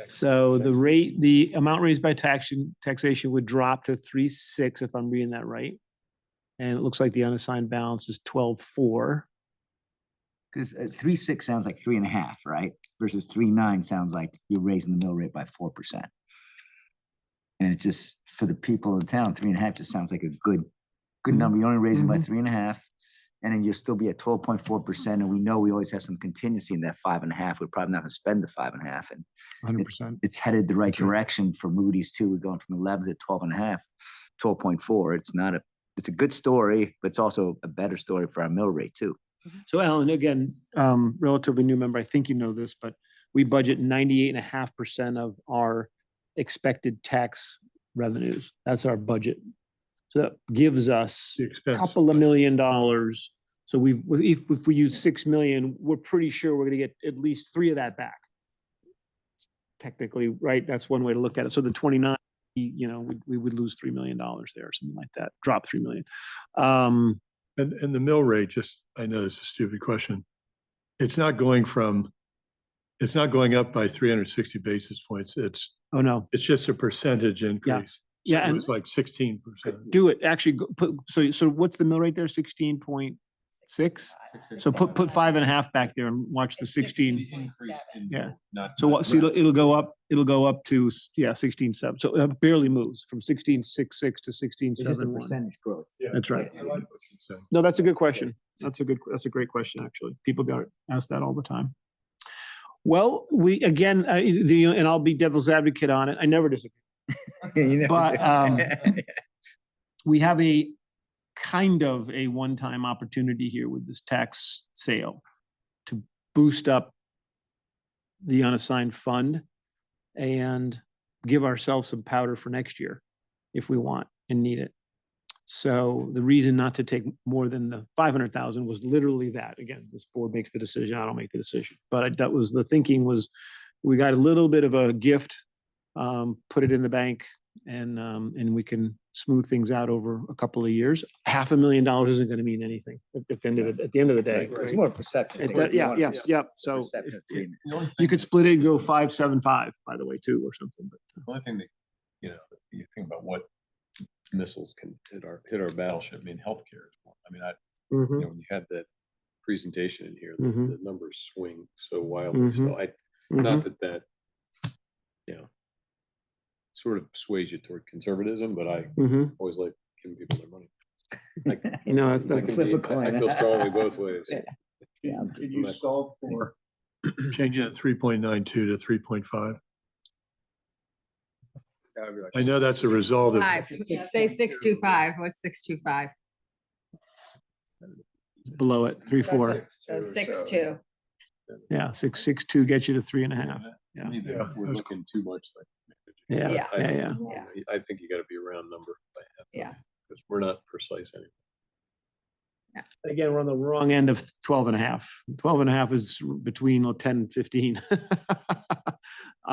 So the rate, the amount raised by taxation would drop to 3.6 if I'm reading that right. And it looks like the unassigned balance is 12.4.
Because 3.6 sounds like 3.5, right? Versus 3.9 sounds like you're raising the mill rate by 4%. And it's just for the people in town, 3.5 just sounds like a good number. You're only raising by 3.5, and then you'll still be at 12.4%. And we know we always have some contingency in that 5.5. We're probably not going to spend the 5.5, and
100%.
it's headed the right direction for Moody's too. We're going from 11 to 12.5, 12.4. It's a good story, but it's also a better story for our mill rate too.
So Alan, again, relatively new member, I think you know this, but we budget 98.5% of our expected tax revenues. That's our budget. So that gives us
The
a
expense.
couple of $1 million. So if we use 6 million, we're pretty sure we're gonna get at least 3 of that back. Technically, right? That's one way to look at it. So the 29, we would lose $3 million there or something like that, drop 3 million.
And the mill rate, just, I know this is a stupid question. It's not going up by 360 basis points. It's
Oh, no.
just a percentage increase.
Yeah,
So it
and-
was like 16%.
Do it, actually, so what's the mill rate there, 16.6? So put 5.5 back there and watch the 16. Yeah. So what, so it'll go up to, 16.7. So it barely moves from 16.66 to 16.71.
Growth.
Yeah.
That's right.
I like what you said.
No, that's a good question. That's a great question, actually. People got asked that all the time. Well, and I'll be devil's advocate on it. I never disagree. But we have a kind of a one-time opportunity here with this tax sale to boost up the unassigned fund and give ourselves some powder for next year if we want and need it. So the reason not to take more than the 500,000 was literally that. Again, this board makes the decision. I don't make the decision. But that was the thinking was we got a little bit of a gift, put it in the bank, and we can smooth things out over a couple of years. $500,000 isn't going to mean anything at the end of the day.
It's more perception.
Yeah. So you could split it and go 575, by the way, too, or something. But
The only thing that, you think about what missiles can hit our battleship, I mean, healthcare is one. I mean, when you had that presentation in here, the numbers swing so wildly. So not that, sort of sways you toward conservatism, but I always like giving people their money.
Flip a coin.
I feel strongly both ways.
Yeah.
Can you solve for changing it 3.92 to 3.5? I know that's a result of.
Say 625. What's 625?
below it, 3.4.
So 6.2.
Yeah, 6.62 gets you to 3.5. Yeah.
To me,
Yeah,
we're
that's
looking too much like.
Yeah,
Yeah.
yeah.
I think you gotta be a round number.
Yeah.
Because we're not precise anymore.
Again, we're on the wrong end of 12.5. 12.5 is between 10 and 15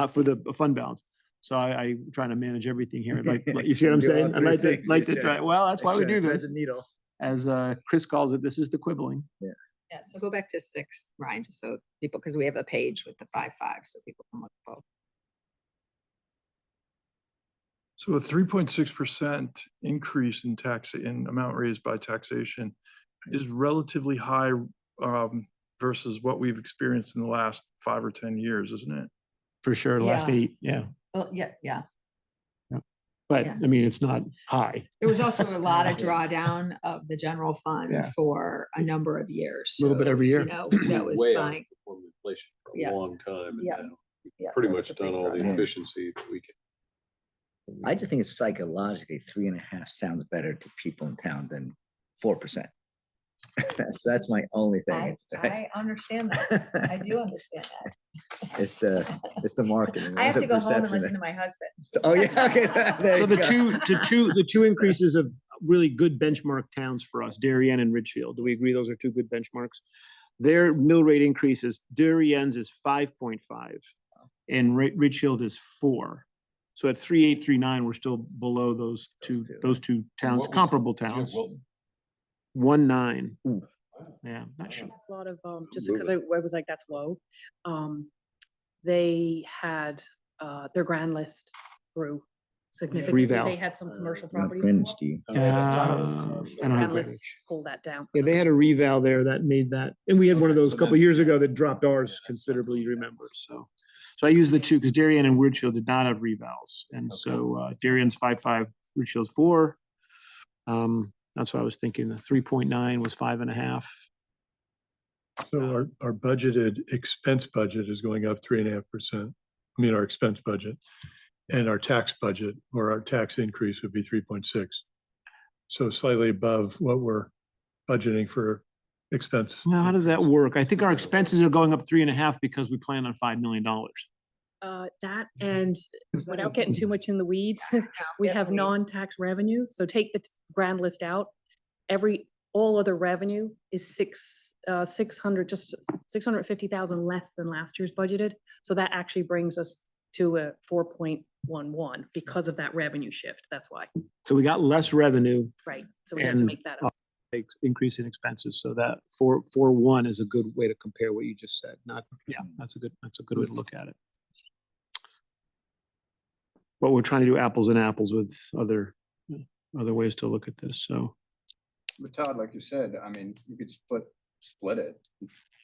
for the fund balance. So I'm trying to manage everything here. You see what I'm saying? I'd like to try. Well, that's why we do this. As Chris calls it, this is the quibbling.
Yeah, so go back to 6, Ryan, just so people, because we have a page with the 5.5, so people can look both.
So a 3.6% increase in amount raised by taxation is relatively high versus what we've experienced in the last 5 or 10 years, isn't it?
For sure, last
Yeah.
8, yeah.
Well, yeah.
But
Yeah.
I mean, it's not high.
There was also a lot of drawdown of the general fund
Yeah.
for a number of years.
A little bit
So,
every year.
You know, that was
Way
fine.
outperformed inflation for
Yeah.
a long time. And
Yeah.
now we've
Yeah,
pretty
that was
much
a big
done all the
drawdown.
efficiency that we can.
I just think it's psychologically 3.5 sounds better to people in town than 4%. That's my only thing.
I understand that. I do understand that.
It's the marketing.
I have
the
to go home and
perception
listen
that-
to my husband.
Oh, yeah, okay. there
So
you
the
go.
the two increases of really good benchmark towns for us, Darien and Ridgefield. Do we agree those are two good benchmarks? Their mill rate increases, Darien's is 5.5 and Ridgefield is 4. So at 3.839, we're still below those two towns, comparable towns. 1.9.
Ooh.
Yeah, not sure.
A lot of, just because I was like, that's low. They had, their grand list grew significantly.
Reval.
They had some commercial
Not
properties.
Greenwich, do you?
I don't have
Grand
Greenwich.
list pulled that down.
Yeah, they had a reval there that made that, and we had one of
Okay,
those
so
a couple
that's-
years ago that dropped ours considerably, you remember, so. So I used the two, because Darien and Ridgefield did not have revals, and so Darien's 5.5, Ridgefield's 4. That's what I was thinking, the 3.9 was 5.5.
So our budgeted expense budget is going up 3.5%. I mean, our expense budget. And our tax budget or our tax increase would be 3.6. So slightly above what we're budgeting for expense.
Now, how does that work? I think our expenses are going up 3.5 because we plan on $5 million.
That and without getting too much in the weeds, we have non-tax revenue. So take the grand list out. All other revenue is 650,000 less than last year's budgeted. So that actually brings us to a 4.11 because of that revenue shift. That's why,
So we got less revenue,
right? So we had to
And,
make that up.
increase in expenses, so that 4.1 is a good way to compare what you just said. Not, yeah, that's a good way to look at it. But we're trying to do apples and apples with other ways to look at this, so.
But Todd, like you said, I mean, you could split it,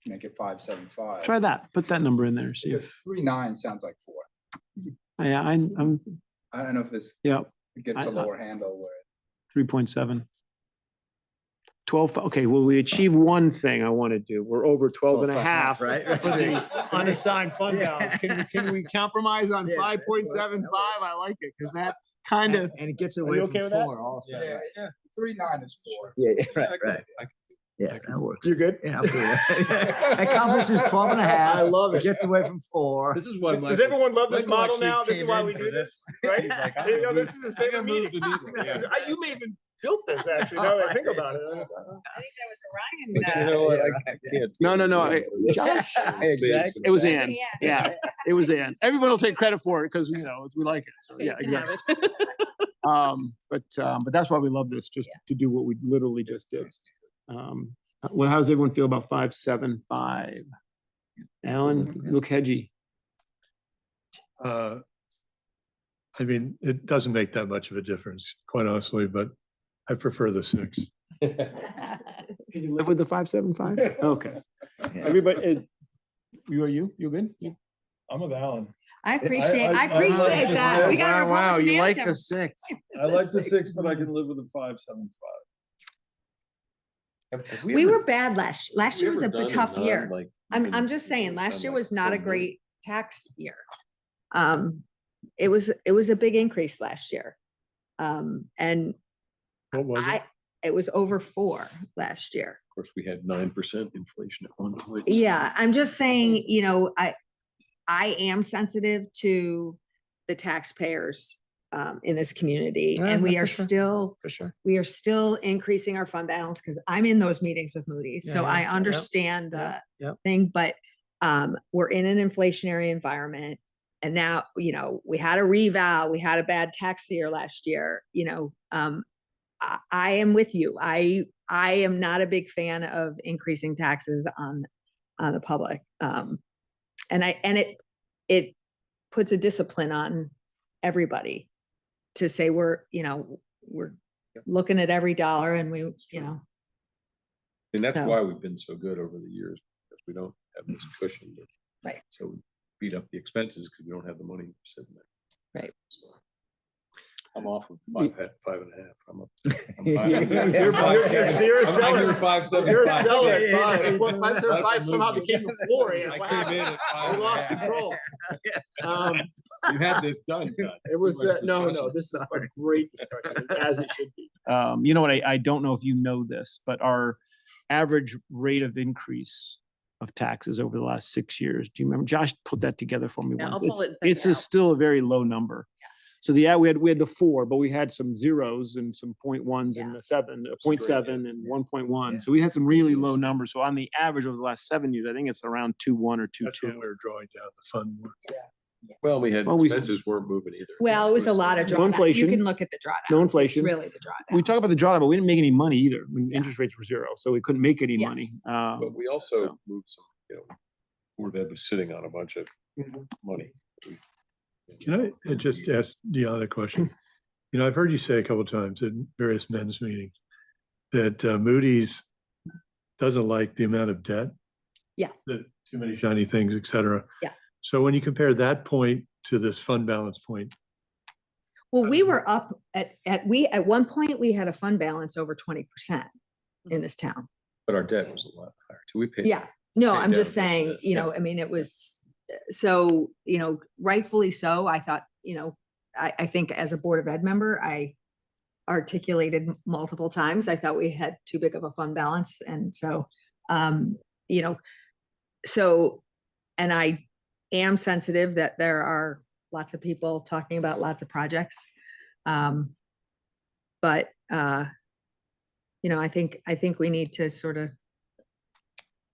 make it 575.
Try that, put that number in there, see
Because
if,
3.9 sounds like 4.
yeah, I'm,
I don't know if this
yeah,
gets
I-
a lower handle where
3.7. 12, okay, well, we achieve one thing I want to do. We're over 12 and a half.
Right?
For the unassigned fund balance. Can we compromise on
Yeah,
5.75? I like it, because that kind of,
And it gets
Are
away
you
from
okay with that?
4 also.
yeah, 3.9 is 4.
Yeah, right. Yeah, that works.
you're good?
Yeah, I'm cool with that. Accomplishes 12 and a half.
I love it.
Gets away from 4.
This is why.
Does everyone love this
Michael
model
actually
now? This is
came
why
in
we
for
do this, right?
He's like,
You know,
I'm
this is his favorite
move
meeting.
the needle, yeah.
You may even built this, actually, now that I think about it.
I think that was
You
Orion.
know what? I can't.
No,
Josh. Exactly.
It was Ann. Yeah, it was Ann. Everyone will take credit for it because, we like it. So, yeah,
You can have
exactly.
it.
But that's why we love this, just to do what we literally just did. Well, how does everyone feel about 5.75? Alan, look hedgy.
I mean, it doesn't make that much of a difference, quite honestly, but I prefer the 6.
Can you live with the 5.75? Okay.
Yeah.
Everybody, you good?
I'm with Alan.
I appreciate
I like
that. We
the
got a Republican manager.
6.
I like the 6, but I can live with the 5.75.
We were bad last year was a tough year. I'm just saying, last year was not a great tax year. It was a big increase last year. And
What was it?
it was over 4 last year.
Of course, we had 9% inflation at one point.
Yeah, I'm just saying, I am sensitive to the taxpayers in this community,
Yeah,
and we
for
are
sure.
still,
For sure.
we are still increasing our fund balance because I'm in those meetings with Moody's, so
Yeah,
I
yeah,
understand
yeah,
the
yeah.
thing, but we're in an inflationary environment. And now, we had a reval, we had a bad tax year last year, I am with you. I am not a big fan of increasing taxes on the public. And it puts a discipline on everybody to say we're looking at every dollar and we,
And that's
So-
why we've been so good over the years, because we don't have this cushion.
Right.
So we beat up the expenses because we don't have the money sitting there.
Right.
So I'm off of 5.5. I'm up.
You're a seller. You're a
5.75.
seller at
Yeah,
5.
yeah, yeah.
5.75 somehow became the floor.
I came in at
We lost
5.5.
control.
You had this done, Todd.
It was,
Too much
no,
discussion.
this is a great discussion, as it should be. You know what, I don't know if you know this, but our average rate of increase of taxes over the last 6 years? Do you remember? Josh put that together for me
Yeah,
once.
I'll pull it and send
It's
it
a
out.
still a very low number. So we had the 4, but we had some zeros and some 0.1s and a 7, a 0.7 and 1.1.
Yeah.
So we had some really low numbers. So on the average over the last 7 years, I think it's around 2.1 or
That's when
2.2.
we were drawing down the fund more.
Well, we had
Well, we-
expenses weren't moving either.
Well, it was a lot of
No
drawdown. You
inflation.
can look at the drawdown.
No inflation.
Really the drawdown.
We talk about the drawdown, but we didn't make any money either. When
Yeah.
interest rates were 0, so we couldn't make any money.
Yes.
But we also
so-
moved some, Board of Ed was sitting on a bunch of money.
Can I just ask Deanna a question? I've heard you say a couple of times in various men's meetings that Moody's doesn't like the amount of debt.
Yeah.
That too many shiny things, et cetera.
Yeah.
So when you compare that point to this fund balance point,
Well, we were up at one point, we had a fund balance over 20% in this town.
But our debt was a lot higher too. We paid.
Yeah, no,
Paid
I'm just
down most of
saying,
it, yeah.
I mean, it was, so, rightfully so, I thought, I think as a Board of Ed member, I articulated multiple times, I thought we had too big of a fund balance, and so, and I am sensitive that there are lots of people talking about lots of projects. But, I think we need to sort of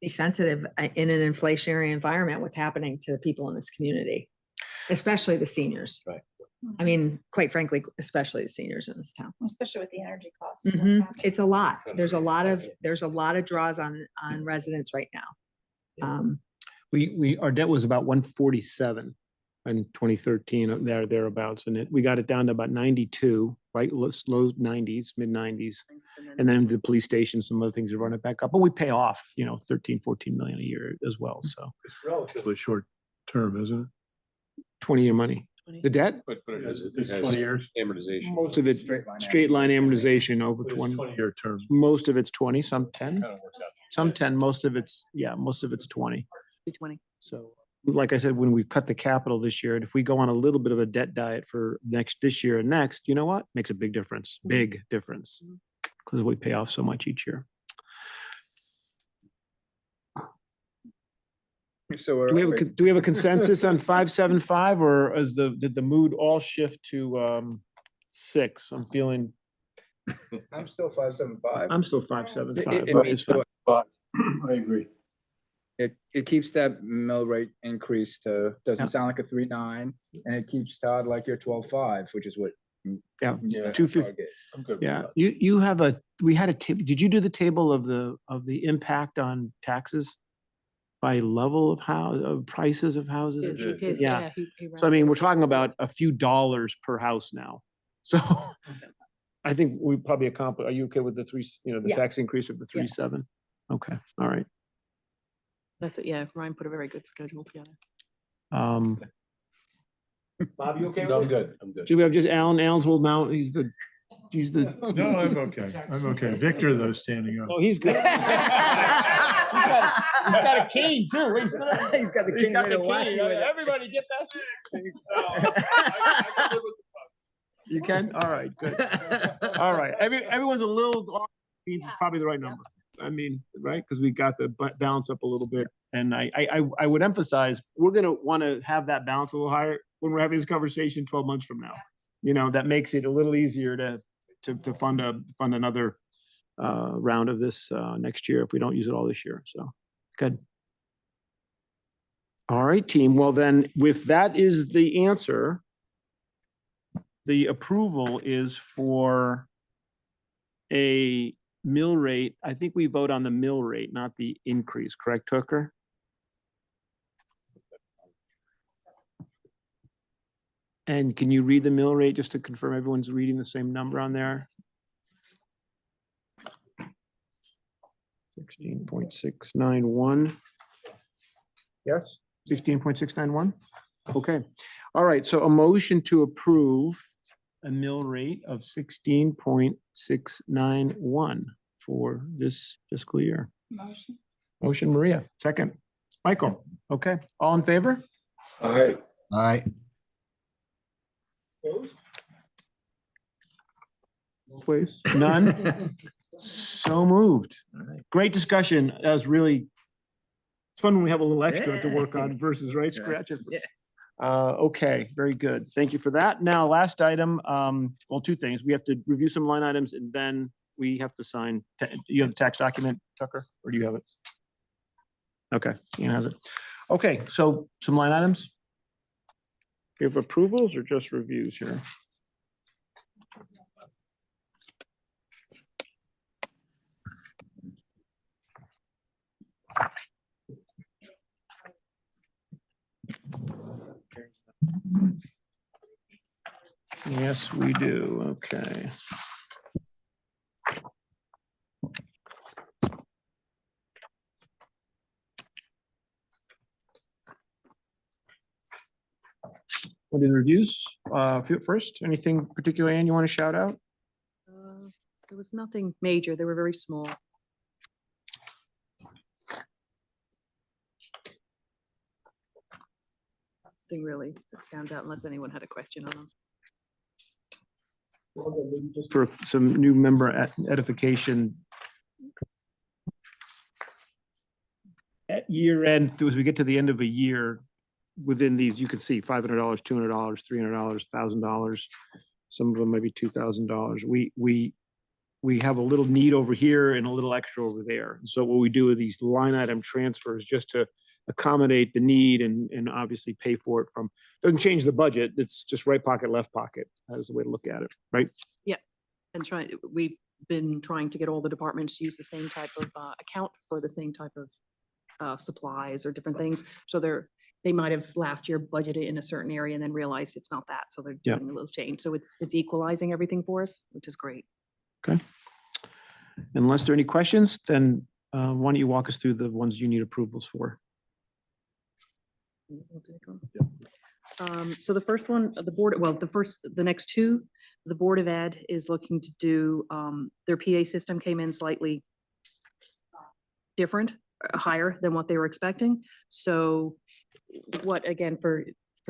be sensitive in an inflationary environment, what's happening to the people in this community, especially the seniors.
Right.
I mean, quite frankly, especially the seniors in this town.
Especially with the energy costs.
It's a lot. There's a lot of draws on residents right now.
Our debt was about 147 in 2013, thereabouts, and we got it down to about 92, right? Low 90s, mid 90s. And then the police station, some other things are running back up, but we pay off, 13, 14 million a year as well. So
it's relatively short term, isn't it?
20-year money. The debt,
But it
Yes,
has,
it's
it
20
has
years.
amortization.
most of it, straight line amortization over 20.
20-year term.
Most of it's 20, some 10,
Kind of works out.
some 10, most of it's 20.
20.
So, like I said, when we cut the capital this year, and if we go on a little bit of a debt diet for this year and next, you know what? Makes a big difference, big difference. Because we pay off so much each year.
So
Do we have a consensus on 575, or did the mood all shift to 6? I'm feeling,
I'm still 575.
I'm still 575.
It
but
means
it's fine.
I agree.
It keeps that mill rate increase to,
Yeah.
doesn't sound like a 3.9, and it keeps Todd like your 12.5, which is what.
Yeah,
Yeah.
250.
I'm good with
Yeah,
that.
you have we had a table. Did you do the table of the impact on taxes by level of prices of houses? and
He
shit?
did,
Yeah.
he
So I mean, we're talking about a few dollars per house now. So I think we probably accomplished. Are you okay with the the
Yeah.
tax increase of the
Yeah.
3.7? Okay, all right.
That's it, yeah, Ryan put a very good schedule together.
Bob, you okay
No, I'm good. I'm good.
Do we have just Alan? Alan's holding out. He's the.
No, I'm okay. I'm okay. Victor, though, standing up.
Oh, he's good. He's got a cane too. Wait,
He's got the
he's
king
got
ready
the
to whack
cane.
you with it.
Everybody get that. You can? All right, good. All right. Everyone's a little off. Means it's probably the right number. I mean, right? Because we got the balance up a little bit. And I would emphasize, we're going to want to have that balance a little higher when we're having this conversation 12 months from now. That makes it a little easier to fund another round of this next year if we don't use it all this year. So good. All right, team. Well, then, if that is the answer, the approval is for a mill rate. I think we vote on the mill rate, not the increase, correct, Hooker? And can you read the mill rate just to confirm everyone's reading the same number on there? 16.691. Yes, 16.691. Okay. All right. So a motion to approve a mill rate of 16.691 for this fiscal year. Motion, Maria. Second, Michael. Okay. All in favor?
Aye.
Aye.
Please. None. So moved. Great discussion. That was really, it's fun when we have a little extra to work on versus, right, scratching. Okay, very good. Thank you for that. Now, last item, well, two things. We have to review some line items and then we have to sign. You have the tax document, Tucker, or do you have it? Okay, Ian has it. Okay, so some line items. Do you have approvals or just reviews here? Yes, we do. Okay. What are the reviews? First, anything particular, Ann, you want to shout out?
There was nothing major. They were very small. Nothing really that stands out unless anyone had a question on them.
For some new member edification. At year end, as we get to the end of a year, within these, you can see $500, $200, $300, $1,000. Some of them maybe $2,000. We have a little need over here and a little extra over there. So what we do with these line item transfers just to accommodate the need and obviously pay for it from, doesn't change the budget. It's just right pocket, left pocket. That is the way to look at it, right?
And we've been trying to get all the departments to use the same type of account for the same type of supplies or different things. So they might have last year budgeted in a certain area and then realized it's not that. So they're doing a little change. So it's equalizing everything for us, which is great.
Okay. Unless there are any questions, then why don't you walk us through the ones you need approvals for?
So the first one, the next two, the Board of Ed is looking to do, their PA system came in slightly different, higher than what they were expecting. So what, again, for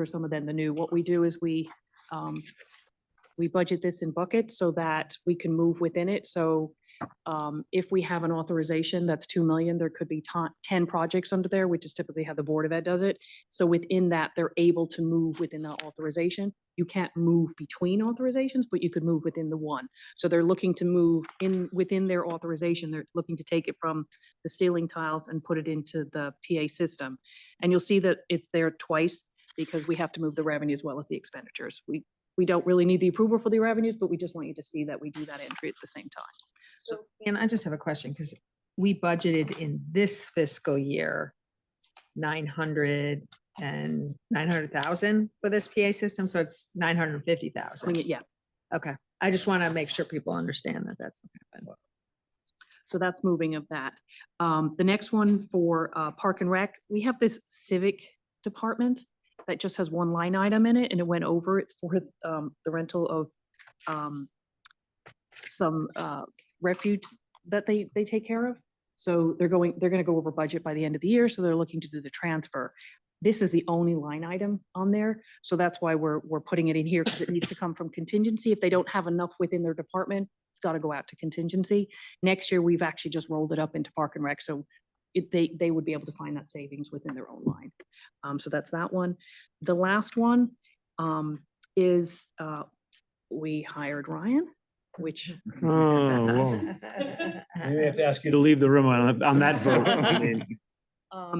some of them, what we do is we budget this in buckets so that we can move within it. So if we have an authorization that's 2 million, there could be 10 projects under there, which is typically how the Board of Ed does it. So within that, they're able to move within the authorization. You can't move between authorizations, but you could move within the one. So they're looking to move within their authorization. They're looking to take it from the ceiling tiles and put it into the PA system. And you'll see that it's there twice because we have to move the revenue as well as the expenditures. We don't really need the approval for the revenues, but we just want you to see that we do that entry at the same time.
So, and I just have a question, because we budgeted in this fiscal year 900,000 for this PA system, so it's 950,000.
Yeah.
Okay, I just want to make sure people understand that that's what happened.
So that's moving of that. The next one for Park and Rec, we have this civic department that just has one line item in it and it went over. It's for the rental of some refuge that they take care of. So they're going to go over budget by the end of the year. So they're looking to do the transfer. This is the only line item on there. So that's why we're putting it in here, because it needs to come from contingency. If they don't have enough within their department, it's got to go out to contingency. Next year, we've actually just rolled it up into Park and Rec. So they would be able to find that savings within their own line. So that's that one. The last one is we hired Ryan, which.
Oh, whoa. Maybe I have to ask you to leave the room on that vote. I mean,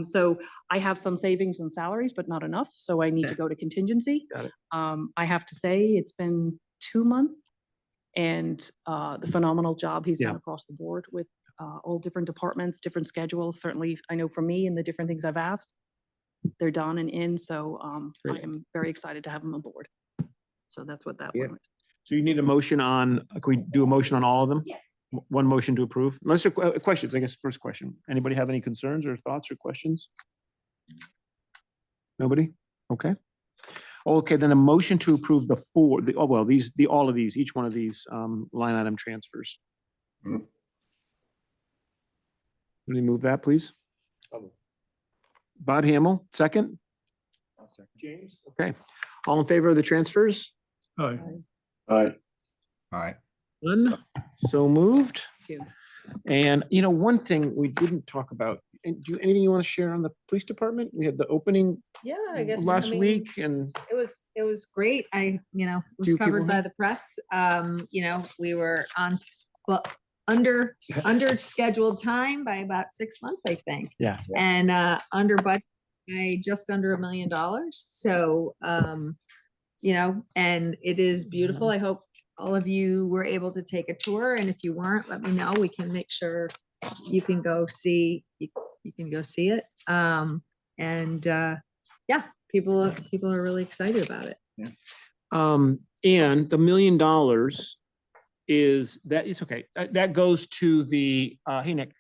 so I have some savings and salaries, but not enough. So I need to go to contingency.
Got it.
I have to say it's been 2 months and the phenomenal job he's done across the board with all different departments, different schedules. Certainly, I know for me and the different things I've asked, they're done and in. So I am very excited to have him on board. So that's what that one was.
So you need a motion on, can we do a motion on all of them?
Yes.
One motion to approve. Unless there are questions, I guess, first question. Anybody have any concerns or thoughts or questions? Nobody? Okay. Okay, then a motion to approve all of these, each one of these line item transfers. Will you move that, please? Bob Hamel, second? James? Okay. All in favor of the transfers?
Aye.
All right.
None? So moved.
Thank you.
And, you know, one thing we didn't talk about, and anything you want to share on the police department? We had the opening
Yeah, I guess.
last week and
It was great. Was
Few
covered
people
by
here?
the press. We were well, under scheduled time by about 6 months, I think.
yeah.
And under budget by just under $1 million. So, and it is beautiful. I hope all of you were able to take a tour. And if you weren't, let me know. We can make sure you can go see, you can go see it. Yeah, people are really excited about it.
And the $1 million is that it's okay. That goes to the, hey, Nick.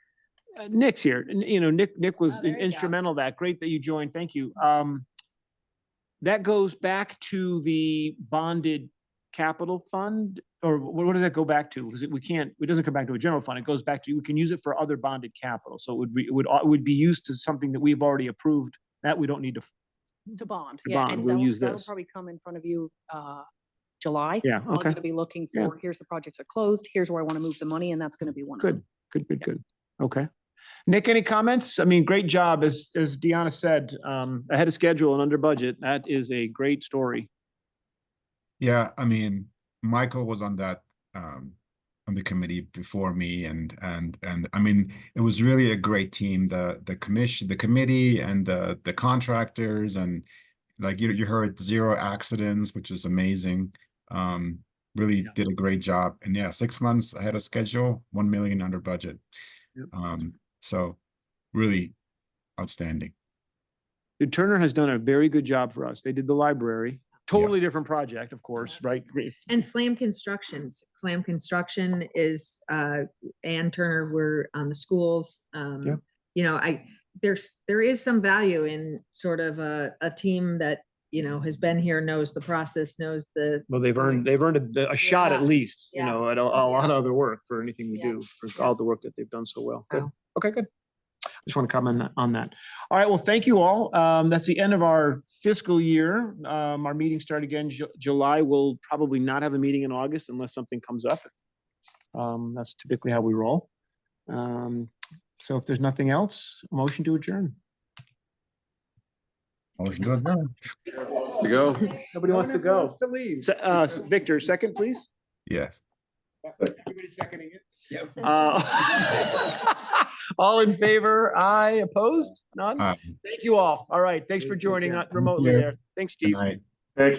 Nick's here. And, you know, Nick was
Oh, there you go.
instrumental in that. Great that you joined. Thank you. That goes back to the bonded capital fund, or what does that go back to? Because it doesn't come back to a general fund. It goes back to, we can use it for other bonded capital. So it would be used to something that we've already approved that we don't need to.
To bond.
To
Yeah,
bond,
and
we'll use
that'll
this.
probably come in front of you, July.
Yeah,
All
okay.
gonna be looking
Yeah.
for, here's the projects that closed, here's where I want to move the money, and that's gonna be one of them.
Good. Okay. Nick, any comments? I mean, great job, as Deanna said, ahead of schedule and under budget. That is a great story.
Yeah, I mean, Michael was on that on the committee before me, and I mean, it was really a great team. The committee, and the contractors, and like you heard 0 accidents, which is amazing. Really did a great job, and yeah, 6 months ahead of schedule, 1 million under budget. So really outstanding.
Dude, Turner has done a very good job for us. They did the library, totally different project, of course, right?
And Slam Construction is, Ann Turner, were on the schools. There is some value in sort of a team that, has been here, knows the process, knows the.
Well, they've earned a shot at
Yeah.
least,
Yeah.
at a lot of other work for anything we
Yeah.
do, for all the work that they've done so well. Good.
So.
Okay, good. Just want to comment on that. All right, well, thank you all. That's the end of our fiscal year. Our meetings start again July. We'll probably not have a meeting in August unless something comes up. That's typically how we roll. So if there's nothing else, a motion to adjourn.
Motion to adjourn.
To go.
Nobody wants to go.
To leave.
Victor, second, please.
Yes.
Everybody's seconding it. All in favor? Aye. Opposed? None?
Aye.
Thank you all. All right. Thanks for joining
care.
remotely
you.
there. Thanks, Steve.
Good night.
Thank you.